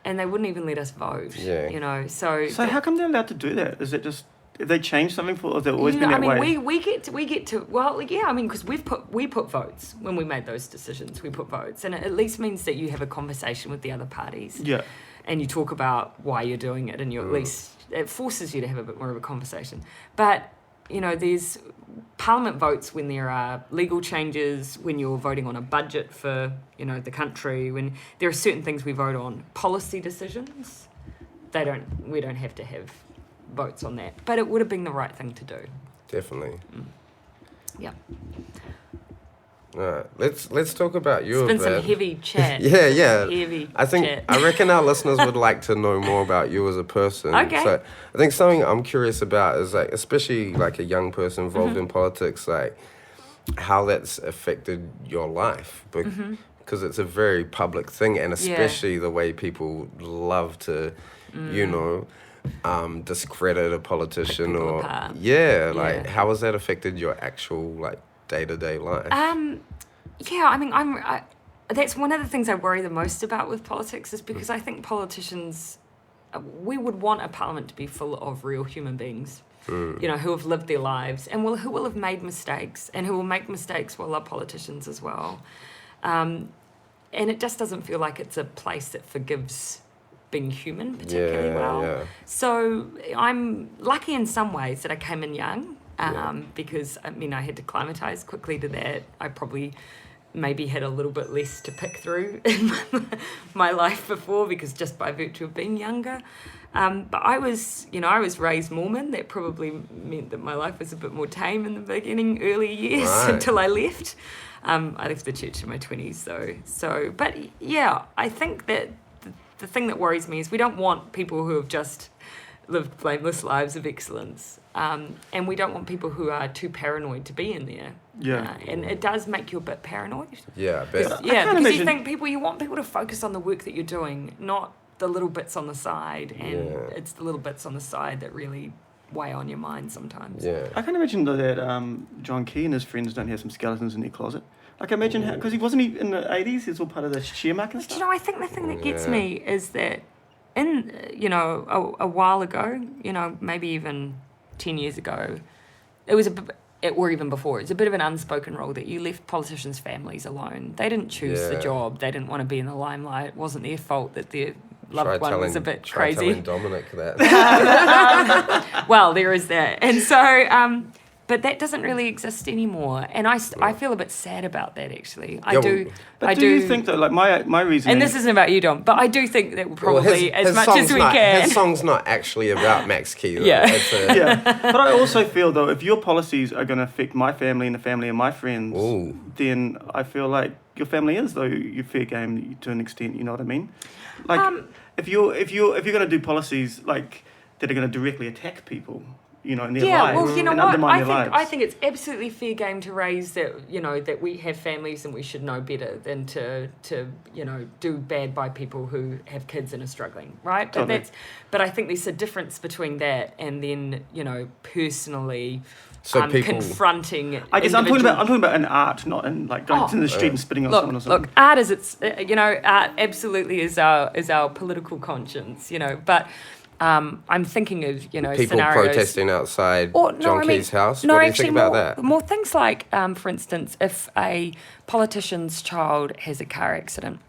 And they wouldn't even let us vote. Yeah. So how come they're allowed to do that? Is it just have they changed something or has it always been that way? we get to well, yeah. I mean, because we put votes when we made those decisions. We put votes, and it at least means that you have a conversation with the other parties. Yeah. And you talk about why you're doing it, and you at least it forces you to have a bit more of a conversation. But there's Parliament votes when there are legal changes, when you're voting on a budget for the country, when there are certain things we vote on. Policy decisions, we don't have to have votes on that, but it would have been the right thing to do. Definitely. Yeah. All right, let's talk about you It's a been bit. some heavy chat. Yeah. Heavy I chat. reckon our listeners would like to know more about you as a person. Okay. So I think something I'm curious about is like, especially like a young person involved in politics, like how that's affected your life, because it's a very public thing, and especially the way people love to, discredit a politician Pick people or apart. like how has that affected your actual like day-to-day life? Yeah, I mean, that's one of the things I worry the most about with politics is because I think politicians, we would want a parliament to be full of real human beings, who have lived their lives and who will have made mistakes and who will make mistakes while are politicians as well. And it just doesn't feel like it's a place that forgives being human particularly Yeah, well. yeah. So I'm lucky in some ways that I came in young, Yeah. because I mean I had to acclimatise quickly to that. I probably maybe had a little bit less to pick through in my life before, because just by virtue of being younger. But I was raised Mormon. That probably meant that my life was a bit more tame in the beginning, early years, Right. until I left. I left the church in my 20s, but yeah, I think that the thing that worries me is we don't want people who have just lived blameless lives of excellence. And we don't want people who are too paranoid to be in there. Yeah. And it does make you a bit paranoid. Yeah, I bet. Yeah, can't because imagine- you want people to focus on the work that you're doing, not the little bits on the side. And Yeah. it's the little bits on the side that really weigh on your mind sometimes. Yeah. I can imagine though that John Key and his friends don't have some skeletons in their closet. Like imagine how, because he wasn't in the 80s, he's all part of the shear mark and But, stuff. I think the thing that gets Yeah. me is that a while ago, maybe even 10 years ago, it was or even before, it's a bit of an unspoken rule that you left politicians' families alone. They didn't choose the Yeah. job. They didn't want to be in the limelight. It wasn't their fault that their Try loved one was a telling- bit try crazy. telling Dominic that. Well, there is that. And so, but that doesn't really exist anymore. And I feel a bit sad about that, actually. I Yeah, do. But I do you think that, like my reason? And this isn't about you, Dom, but I do think that we'll probably, as much as we can. His song's not actually about Max Key, though. Yeah. It's a, yeah, but I also feel though if your policies are going to affect my family and the family of my friends, Ooh. then I feel like your family is though your fair game to an extent. You know what I mean? Like if you're going to do policies like that are going to directly attack people, in their lives well, you know and what? undermine their lives. I think it's absolutely fair game to raise that, that we have families and we should know better than to do bad by people who have kids and are struggling, right? Totally. But I think there's a difference between that and then, personally So people- confronting. I guess I'm talking individual- about an art, not in like going to the street and spitting on someone or something. Look, art is art absolutely is our political conscience, but I'm thinking of people scenarios. protesting outside Or, no, John I mean, Key's house. No, What do you actually, think about more, that? more things like, for instance, if a politician's child has a car accident,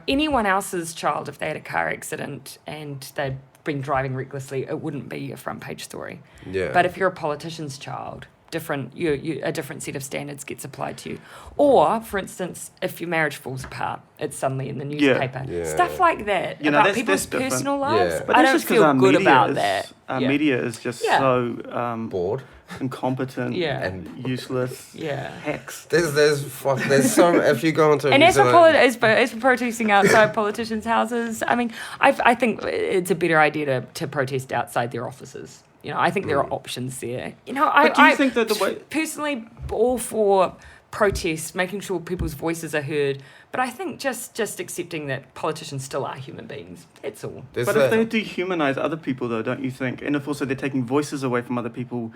anyone else's child, if they had a car accident and they'd been driving recklessly, it wouldn't be a front page story. Yeah. But if you're a politician's child, a different set of standards gets applied to you. Or, for instance, if your marriage falls apart, it's suddenly in the newspaper. Yeah. Stuff like that You know, about that's people's different. personal lives. Yeah. But I that's don't just 'cause feel our good media about is, that. Our Yeah. media is just Yeah. so Bored. incompetent Yeah. and useless. Yeah. Hacks. There's so if you go into And New as for, Zealand- as for protesting outside politicians' houses, I mean, I think it's a better idea to protest outside their offices. I think there are options there. But do you think that the way- personally all for protest, making sure people's voices are heard, but I think just accepting that politicians still are human beings. That's all. there's But if a- they dehumanize other people, though, don't you think? And if also they're taking voices away from other people,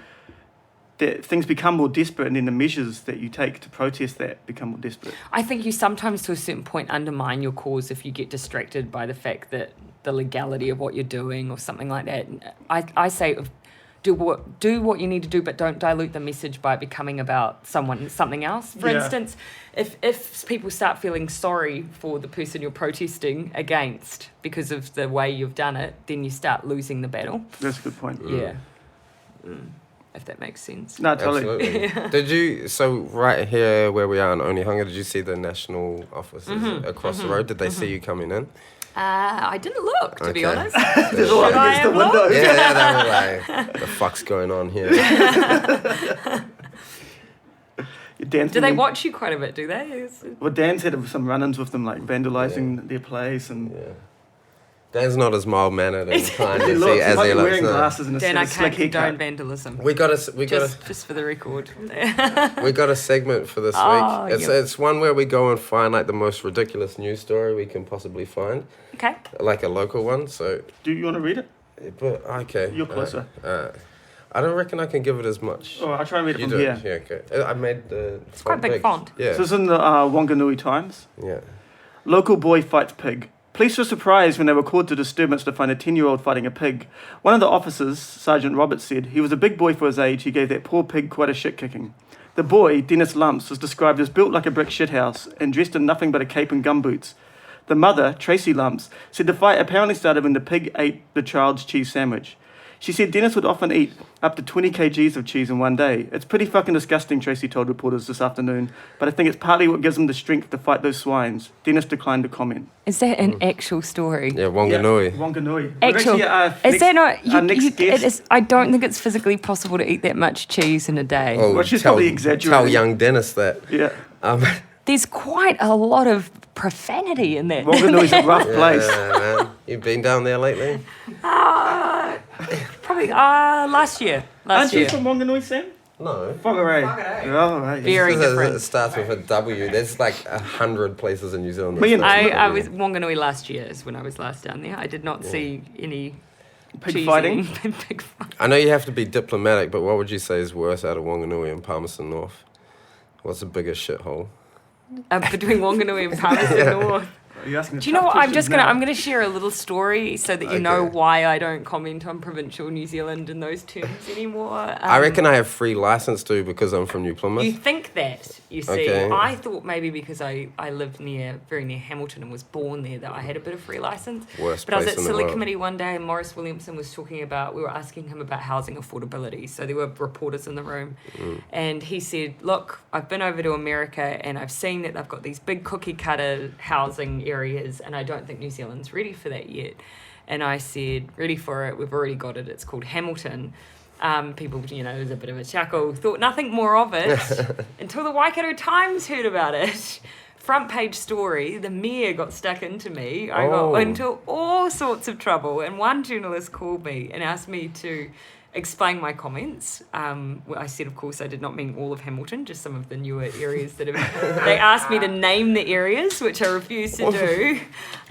that things become more desperate, and then the measures that you take to protest that become more desperate. I think you sometimes, to a certain point, undermine your cause if you get distracted by the fact that the legality of what you're doing or something like that. I say do what you need to do, but don't dilute the message by it becoming about something else. For Yeah. instance, if people start feeling sorry for the person you're protesting against because of the way you've done it, then you start losing the battle. That's a good point. Yeah. If that makes sense. No, totally. Absolutely. Did you, so right here where we are in Onehunga, did you see the national offices across the road? Did they see you coming in? I didn't look, to be Okay. honest. There's a lot Should I against the have looked? window. Yeah, they were like, the fuck's going on here? Dan's Do they been- watch you quite a bit, do they? Well, Dan's had some run-ins with them, like vandalising their place, and Yeah. Dan's not as mild-mannered and kind he as looks he, as like he looks. wearing no. glasses and a Dan, I slick can't condone haircut. vandalism. We got a Just for the record. we got a segment for this Oh, week. yep. It's one where we go and find like the most ridiculous news story we can possibly find, Okay. like a local one. So, Do you want to read it? but okay, You're closer. I don't reckon I can give it as much. Oh, I'll try and read it You from do here. it. Yeah, okay. I made the. It's quite big font. Yeah. So this is in the Wanganui Times. Yeah. Local boy fights pig. Police were surprised when they were called to disturbance to find a 10-year-old fighting a pig. One of the officers, Sergeant Roberts, said he was a big boy for his age. He gave that poor pig quite a shit kicking. The boy, Dennis Lumps, was described as built like a brick shithouse and dressed in nothing but a cape and gumboots. The mother, Tracy Lumps, said the fight apparently started when the pig ate the child's cheese sandwich. She said Dennis would often eat up to 20 kgs of cheese in one day. It's pretty fucking disgusting, Tracy told reporters this afternoon, but I think it's partly what gives him the strength to fight those swines. Dennis declined to comment. Is that an actual story? Yeah, Wanganui. Wanganui. Actual. Is that not? Our next guest. It is, I don't think it's physically possible to eat that much cheese in a day. Oh, Well, she's tell, probably exaggerating. tell young Dennis that. Yeah. There's quite a lot of profanity in that. Wanganui's a rough place. Yeah, man. You've been down there lately? Probably last year. Aren't you from Wanganui, Sam? No. Whangarei. Oh, right. Very It different. starts with a W. There's like 100 places in New Zealand. that Me and- starts with a I W. was Wanganui last year is when I was last down there. I did not see any Pig cheese fighting? eating. Pig fighting. I know you have to be diplomatic, but what would you say is worse out of Wanganui and Palmerston North? What's the biggest shithole? Between Wanganui and Palmerston North. Are you asking Do you know what? I'm questions just now? I'm gonna share a little story so that you know Okay. why I don't comment on provincial New Zealand in those terms anymore. I reckon I have free license to because I'm from New Plymouth. You think that, you see. Okay. I thought maybe because I lived very near Hamilton and was born there that I had a bit of free license. Worst But I was place at in the Silly world. Committee one day and Maurice Williamson was talking about, we were asking him about housing affordability. So there were reporters in the room. And he said, look, I've been over to America and I've seen that they've got these big cookie cutter housing areas and I don't think New Zealand's ready for that yet. And I said, ready for it, we've already got it, it's called Hamilton. People, there's a bit of a chuckle, thought nothing more of it until the Waikato Times heard about it. Front page story, the mayor got stuck into me. I Oh. got into all sorts of trouble. And one journalist called me and asked me to explain my comments. I said, of course, I did not mean all of Hamilton, just some of the newer areas that have... They asked me to name the areas, which I refused to do.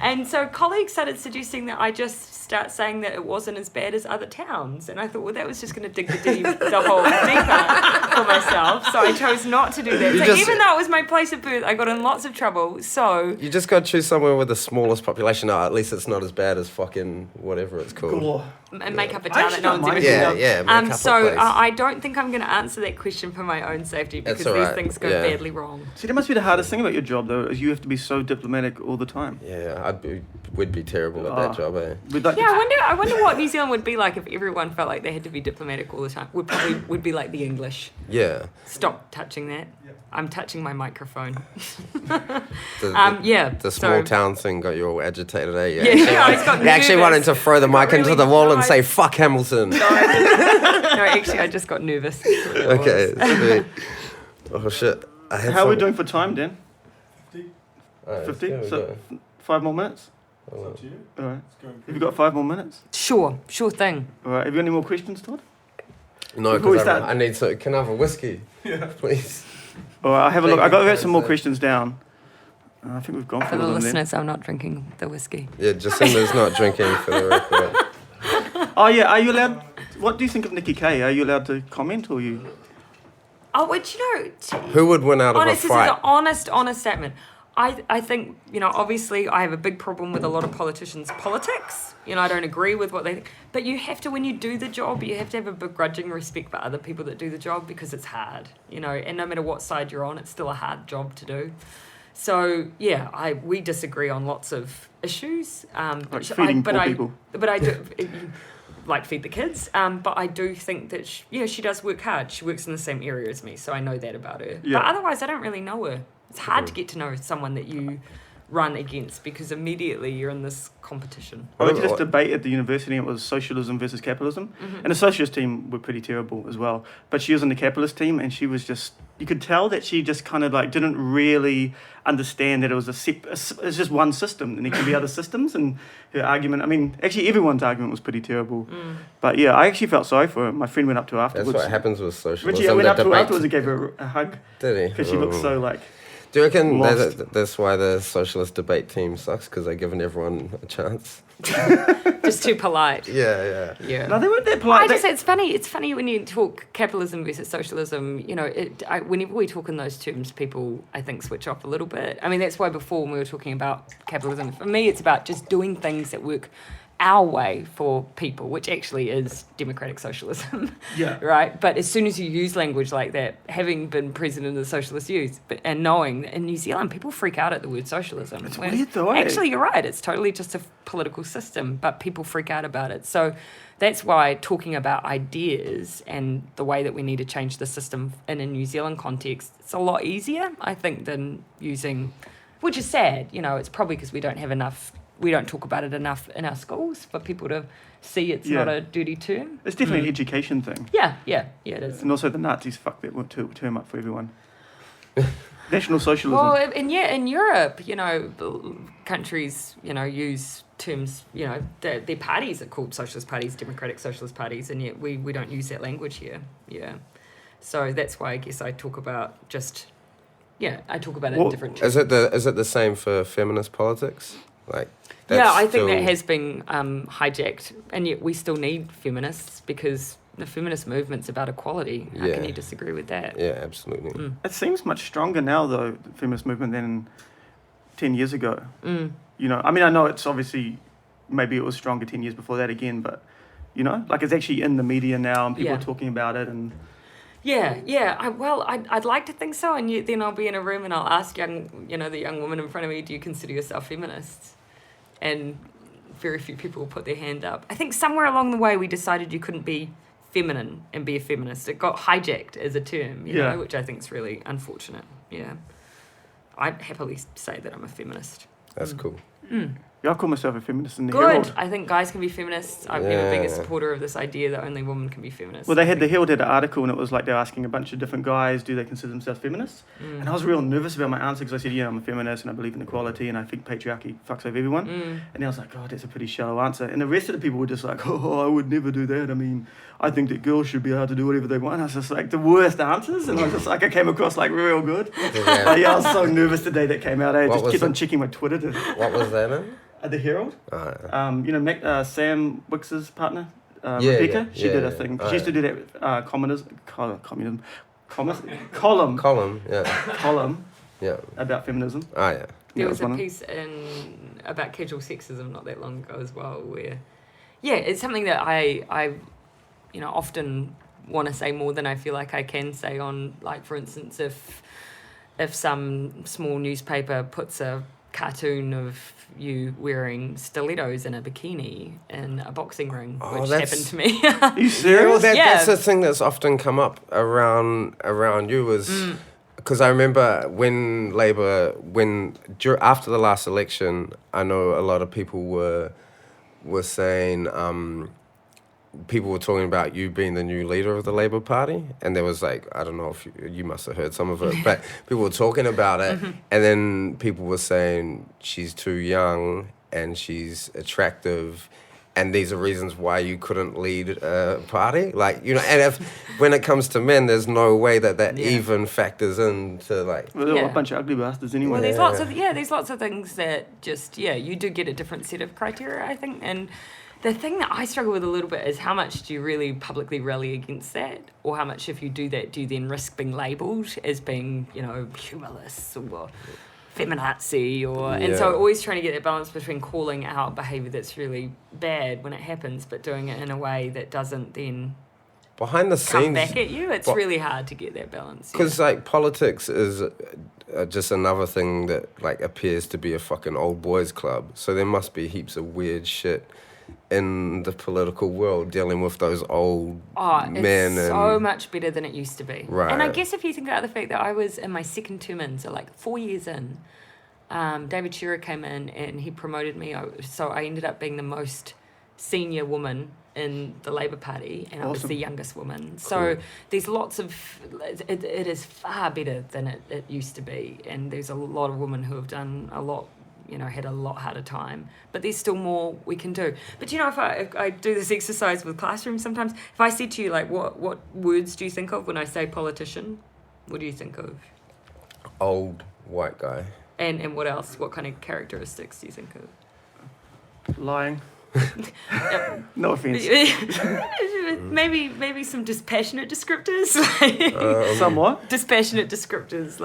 And so colleagues started suggesting that I just start saying that it wasn't as bad as other towns. And I thought, well, that was just going to dig the hole deeper for myself. So I chose not to do that. You So just- even though it was my place of birth, I got in lots of trouble. So... You just got to choose somewhere with the smallest population. Oh, at least it's not as bad as fucking whatever it's called. Cool. And make up a I town actually that no don't one's ever mind heard Yeah, of. yeah. Make up a So place. I don't think I'm going to answer that question for my own safety because That's all these right, things go yeah. badly wrong. See, that must be the hardest thing about your job, though, is you have to be so diplomatic all the time. Yeah, we'd be terrible at that job, eh? We'd like Yeah, I wonder what New Zealand would be like if everyone felt like they had to be diplomatic all the time. Would be like the English. Yeah. Stop touching that. I'm touching my microphone. The, Yeah. The small so, town thing got you all agitated, eh? Yeah, I just got You actually nervous. wanted to throw the I got mic into really- the wall no, and I- say, fuck Hamilton. No, actually, I just got nervous. That's what it Okay. was. Sweet. Oh, shit. I had How are we some- doing for time, Dan? 50. Alright, 50? there we So go. 5 more minutes? It's up to you. All right. It's going Have you got 5 more minutes? Sure thing. All right. Have you got any more questions, Todd? No, Before we because start- I need to... Can I have a whiskey? Yeah. Please. All right. I'll have a look. Thank I've you. got some more questions down. I think we've gone For through the all of them then. listeners, I'm not drinking the whiskey. Yeah, Jacinda's not drinking for the record. Oh, yeah. Are you allowed... What do you think of Nikki Kaye? Are you allowed to comment or you... Oh, but Who would win out of a This is fight? an honest statement. I think, obviously I have a big problem with a lot of politicians' politics. I don't agree with what they think. But you have to, when you do the job, you have to have a begrudging respect for other people that do the job because it's hard, and no matter what side you're on, it's still a hard job to do. So, yeah, we disagree on lots of issues. Like feeding poor people. But I do... like feed the kids, but I do think that she does work hard. She works in the same area as me, so I know that about her. Yeah. But otherwise, I don't really know her. It's hard to get to know someone that you run against because immediately you're in this competition. I went to this debate at the university and it was socialism versus capitalism. And the socialist team were pretty terrible as well. But she was on the capitalist team and she was just... You could tell that she just kind of like didn't really understand that it was it's just one system and there can be other systems. And her argument... I mean, actually everyone's argument was pretty terrible. But yeah, I actually felt sorry for her. My friend went up to her afterwards. That's what happens with socialism. Richie, I went the up to her debate- afterwards and gave her a hug Did he? because she looked so like... Do you reckon lost. that's why the socialist debate team sucks? Because they're giving everyone a chance? Just too polite. Yeah. Yeah. No, they weren't that polite. I just say it's funny. It's funny when you talk capitalism versus socialism. Whenever we talk in those terms, people I think switch off a little bit. I mean, that's why before when we were talking about capitalism, for me, it's about just doing things that work our way for people, which actually is democratic socialism. Yeah. Right? But as soon as you use language like that, having been president of the Socialist Youth, and knowing that in New Zealand people freak out at the word socialism. It's weird though, eh? Actually, you're right. It's totally just a political system, but people freak out about it. So that's why talking about ideas and the way that we need to change the system in a New Zealand context, it's a lot easier, I think, than using, which is sad. It's probably because we don't talk about it enough in our schools for people to see it's not a dirty term. It's definitely an education thing. Yeah, it is. And also the Nazis fucked that term up for everyone. National socialism. Well, and in Europe, countries, use terms, their parties are called socialist parties, democratic socialist parties, and yet we don't use that language here. Yeah. So that's why I guess I talk about I talk about it in different terms. Is it the same for feminist politics? I think that has been hijacked, and yet we still need feminists because the feminist movement's about equality. How can you disagree with that? Yeah, absolutely. It seems much stronger now, though, the feminist movement, than 10 years ago. I know it's obviously, maybe it was stronger 10 years before that again, but, it's actually in the media now and people are talking about it. And I'd like to think so, and yet then I'll be in a room and I'll ask the young woman in front of me, do you consider yourself feminists? And very few people will put their hand up. I think somewhere along the way we decided you couldn't be feminine and be a feminist. It got hijacked as a term, which I think is really unfortunate. Yeah. I happily say that I'm a feminist. That's cool. I call myself a feminist in the Good. Herald. I think guys can be feminists. I've never been a supporter of this idea that only women can be feminists. Well, the Herald had an article, and it was like they're asking a bunch of different guys, do they consider themselves feminists? And I was real nervous about my answer because I said, I'm a feminist and I believe in equality and I think patriarchy fucks over everyone. And I was like, that's a pretty shallow answer. And the rest of the people were just like, I would never do that. I mean, I think that girls should be able to do whatever they want. I was just like, the worst answers. And I was just like, I came across like real good. But I was so nervous the day that came out. I just kept on checking my Twitter. What was that in? The Herald. Sam Wicks's partner, Rebecca. She did a thing. She used to do that column. Column. Yeah. About feminism. Oh yeah. There was a piece about casual sexism not that long ago as well, where it's something that I often want to say more than I feel like I can say on, like, for instance, if some small newspaper puts a cartoon of you wearing stilettos in a bikini in a boxing ring, which happened to me. Are you serious? That's the thing that's often come up around you is because I remember after the last election, I know a lot of people were saying people were talking about you being the new leader of the Labour Party, and there was like, I don't know if you must have heard some of it, but people were talking about it, and then people were saying she's too young and she's attractive, and these are reasons why you couldn't lead a party, and when it comes to men, there's no way that even factors into they're all a bunch of ugly bastards anyway. Well, there's lots of things that just you do get a different set of criteria, I think, and the thing that I struggle with a little bit is how much do you really publicly rally against that, or how much, if you do that, do you then risk being labelled as being, humorless or feminazi, and so always trying to get that balance between calling out behaviour that's really bad when it happens, but doing it in a way that doesn't then behind the come scenes back at you. It's really hard to get that balance. Because politics is just another thing that appears to be a fucking old boys club. So there must be heaps of weird shit in the political world dealing with those old men. It's so much better than it used to be. Right. And I guess if you think about the fact that I was in my second term in, so 4 years in, David Shearer came in and he promoted me. So I ended up being the most senior woman in the Labour Party, and I was the youngest woman. Cool. So there's lots of... It is far better than it used to be. And there's a lot of women who have done a lot, had a lot harder time, but there's still more we can do. But if I do this exercise with classrooms sometimes, if I said to you, what words do you think of when I say politician? What do you think of? Old white guy. And what else? What kind of characteristics do you think of? Lying. No offense. maybe some dispassionate descriptors. Somewhat. Dispassionate descriptors,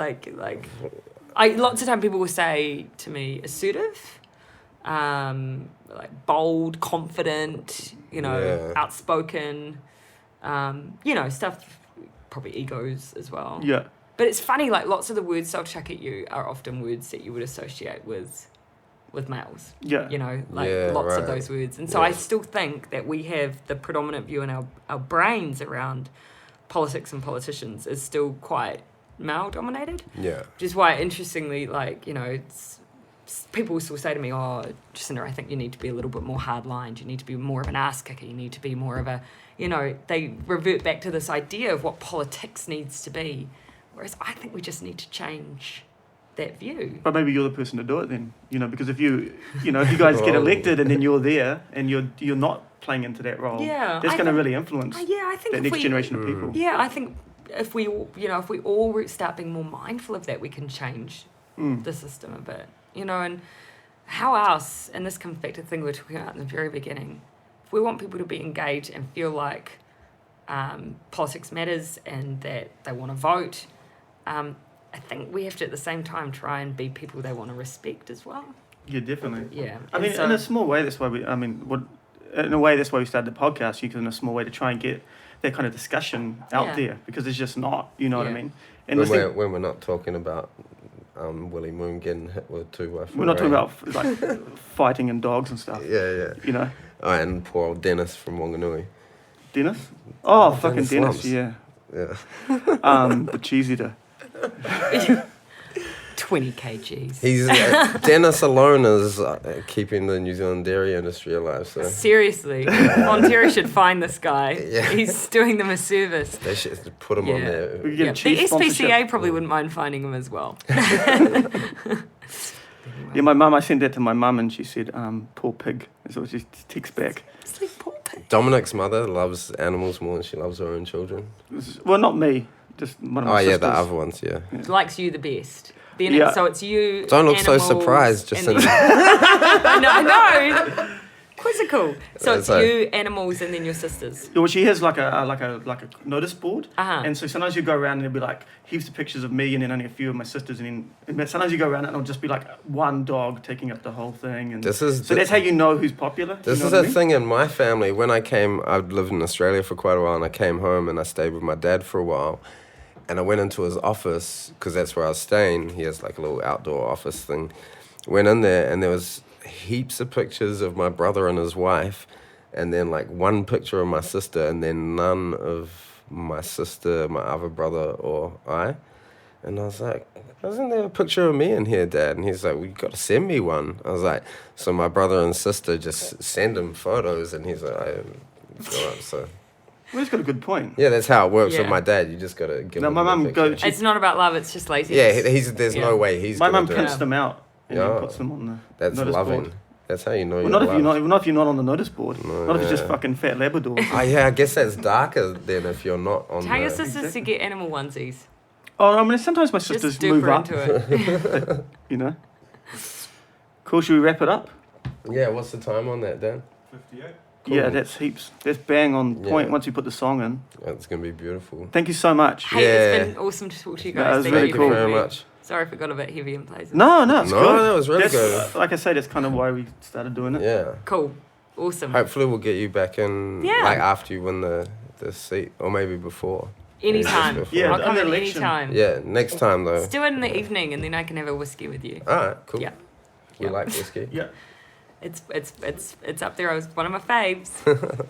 lots of time people will say to me assertive, like bold, confident, outspoken, stuff, probably egos as well. Yeah. But it's funny, like lots of the words they'll chuck at you are often words that you would associate with males. Yeah. Lots of those words. And so I still think that we have the predominant view in our brains around politics and politicians is still quite male dominated. Yeah. Which is why, interestingly, people will still say to me, "Oh, Jacinda, I think you need to be a little bit more hard-lined. You need to be more of an ass kicker. You need to be more of a," they revert back to this idea of what politics needs to be. Whereas I think we just need to change that view. But maybe you're the person to do it then, because if you guys get elected and then you're there and you're not playing into that role, that's going to really influence I think that next generation of people. Yeah, I think if we all start being more mindful of that, we can change the system a bit, and how else, and this comes back to the thing we were talking about in the very beginning, if we want people to be engaged and feel like politics matters and that they want to vote, I think we have to at the same time try and be people they want to respect as well. Yeah, definitely. Yeah. I mean, in a small way, that's why that's why we started the podcast, because in a small way to try and get that kind of discussion out there, because it's just not, what I mean? And when we're not talking about Willie Moon getting hit with 2x4. We're not talking about fighting and dogs and stuff. Yeah. Oh, and poor old Dennis from Wanganui. Dennis? Oh, fucking Dennis Dennis, yeah. Yeah. The cheese eater. 20 kgs. He's Dennis alone is keeping the New Zealand dairy industry alive. So seriously, Ontario should find this guy. Yeah. He's doing them a service. They should put him on there. We get The SPCA probably wouldn't mind finding him as well. Yeah, my mum, I sent that to my mum and she said, poor pig. That's what she texts back. It's like, poor pig. Dominic's mother loves animals more than she loves her own children. Well, not me. Just one of my sisters. The other ones, yeah. Likes you the best. Then so it's you. Don't look so animals, surprised, Jacinda. I know. Quizzical. So it's you, animals, and then your sisters. Yeah, well, she has like a notice board, and so sometimes you go around and there'll be like heaps of pictures of me and then only a few of my sisters, and sometimes you go around and it'll just be like one dog taking up the whole thing, and so that's how you know who's popular. This is a thing in my family. When I'd lived in Australia for quite a while, and I came home and I stayed with my dad for a while. And I went into his office, because that's where I was staying. He has like a little outdoor office thing. Went in there, and there was heaps of pictures of my brother and his wife, and then like one picture of my sister, and then none of my sister, my other brother, or I. And I was like, isn't there a picture of me in here, Dad? And he's like, well, you got to send me one. I was like, so my brother and sister just send him photos, and he's like, I feel up, so... Well, he's got a good point. Yeah, that's how it works with my dad. You just got to give him my mum picture. It's not about love, it's just laziness. Yeah, there's no way he's my mum do prints it. them out and then puts them on the That's notice loving. board. That's how you know well, not if you're not on the notice board. No, not if it's just fucking fat Labrador. I guess that's darker than if you're not on Tell your sisters to get animal onesies. Oh, I mean, sometimes my sisters move up. Into it. Cool, should we wrap it up? Yeah, what's the time on that, Dan? 58. Cool. Yeah, that's heaps. That's bang on point once you put the song in. It's going to be beautiful. Thank you so much. Hey, it's been awesome to talk to you guys. That was really cool. Thank you very much. Sorry if it got a bit heavy in places. No, it's good. No, that was really good. Like I say, that's kind of why we started doing it. Yeah. Cool. Awesome. Hopefully we'll get you back in, like after you win the seat, or maybe before. Anytime. Yeah, I'll come in election. anytime. Yeah, next time though. Let's do it in the evening and then I can have a whiskey with you. Alright, cool. Yeah. We like whiskey. Yeah. It's up there. It was one of my faves.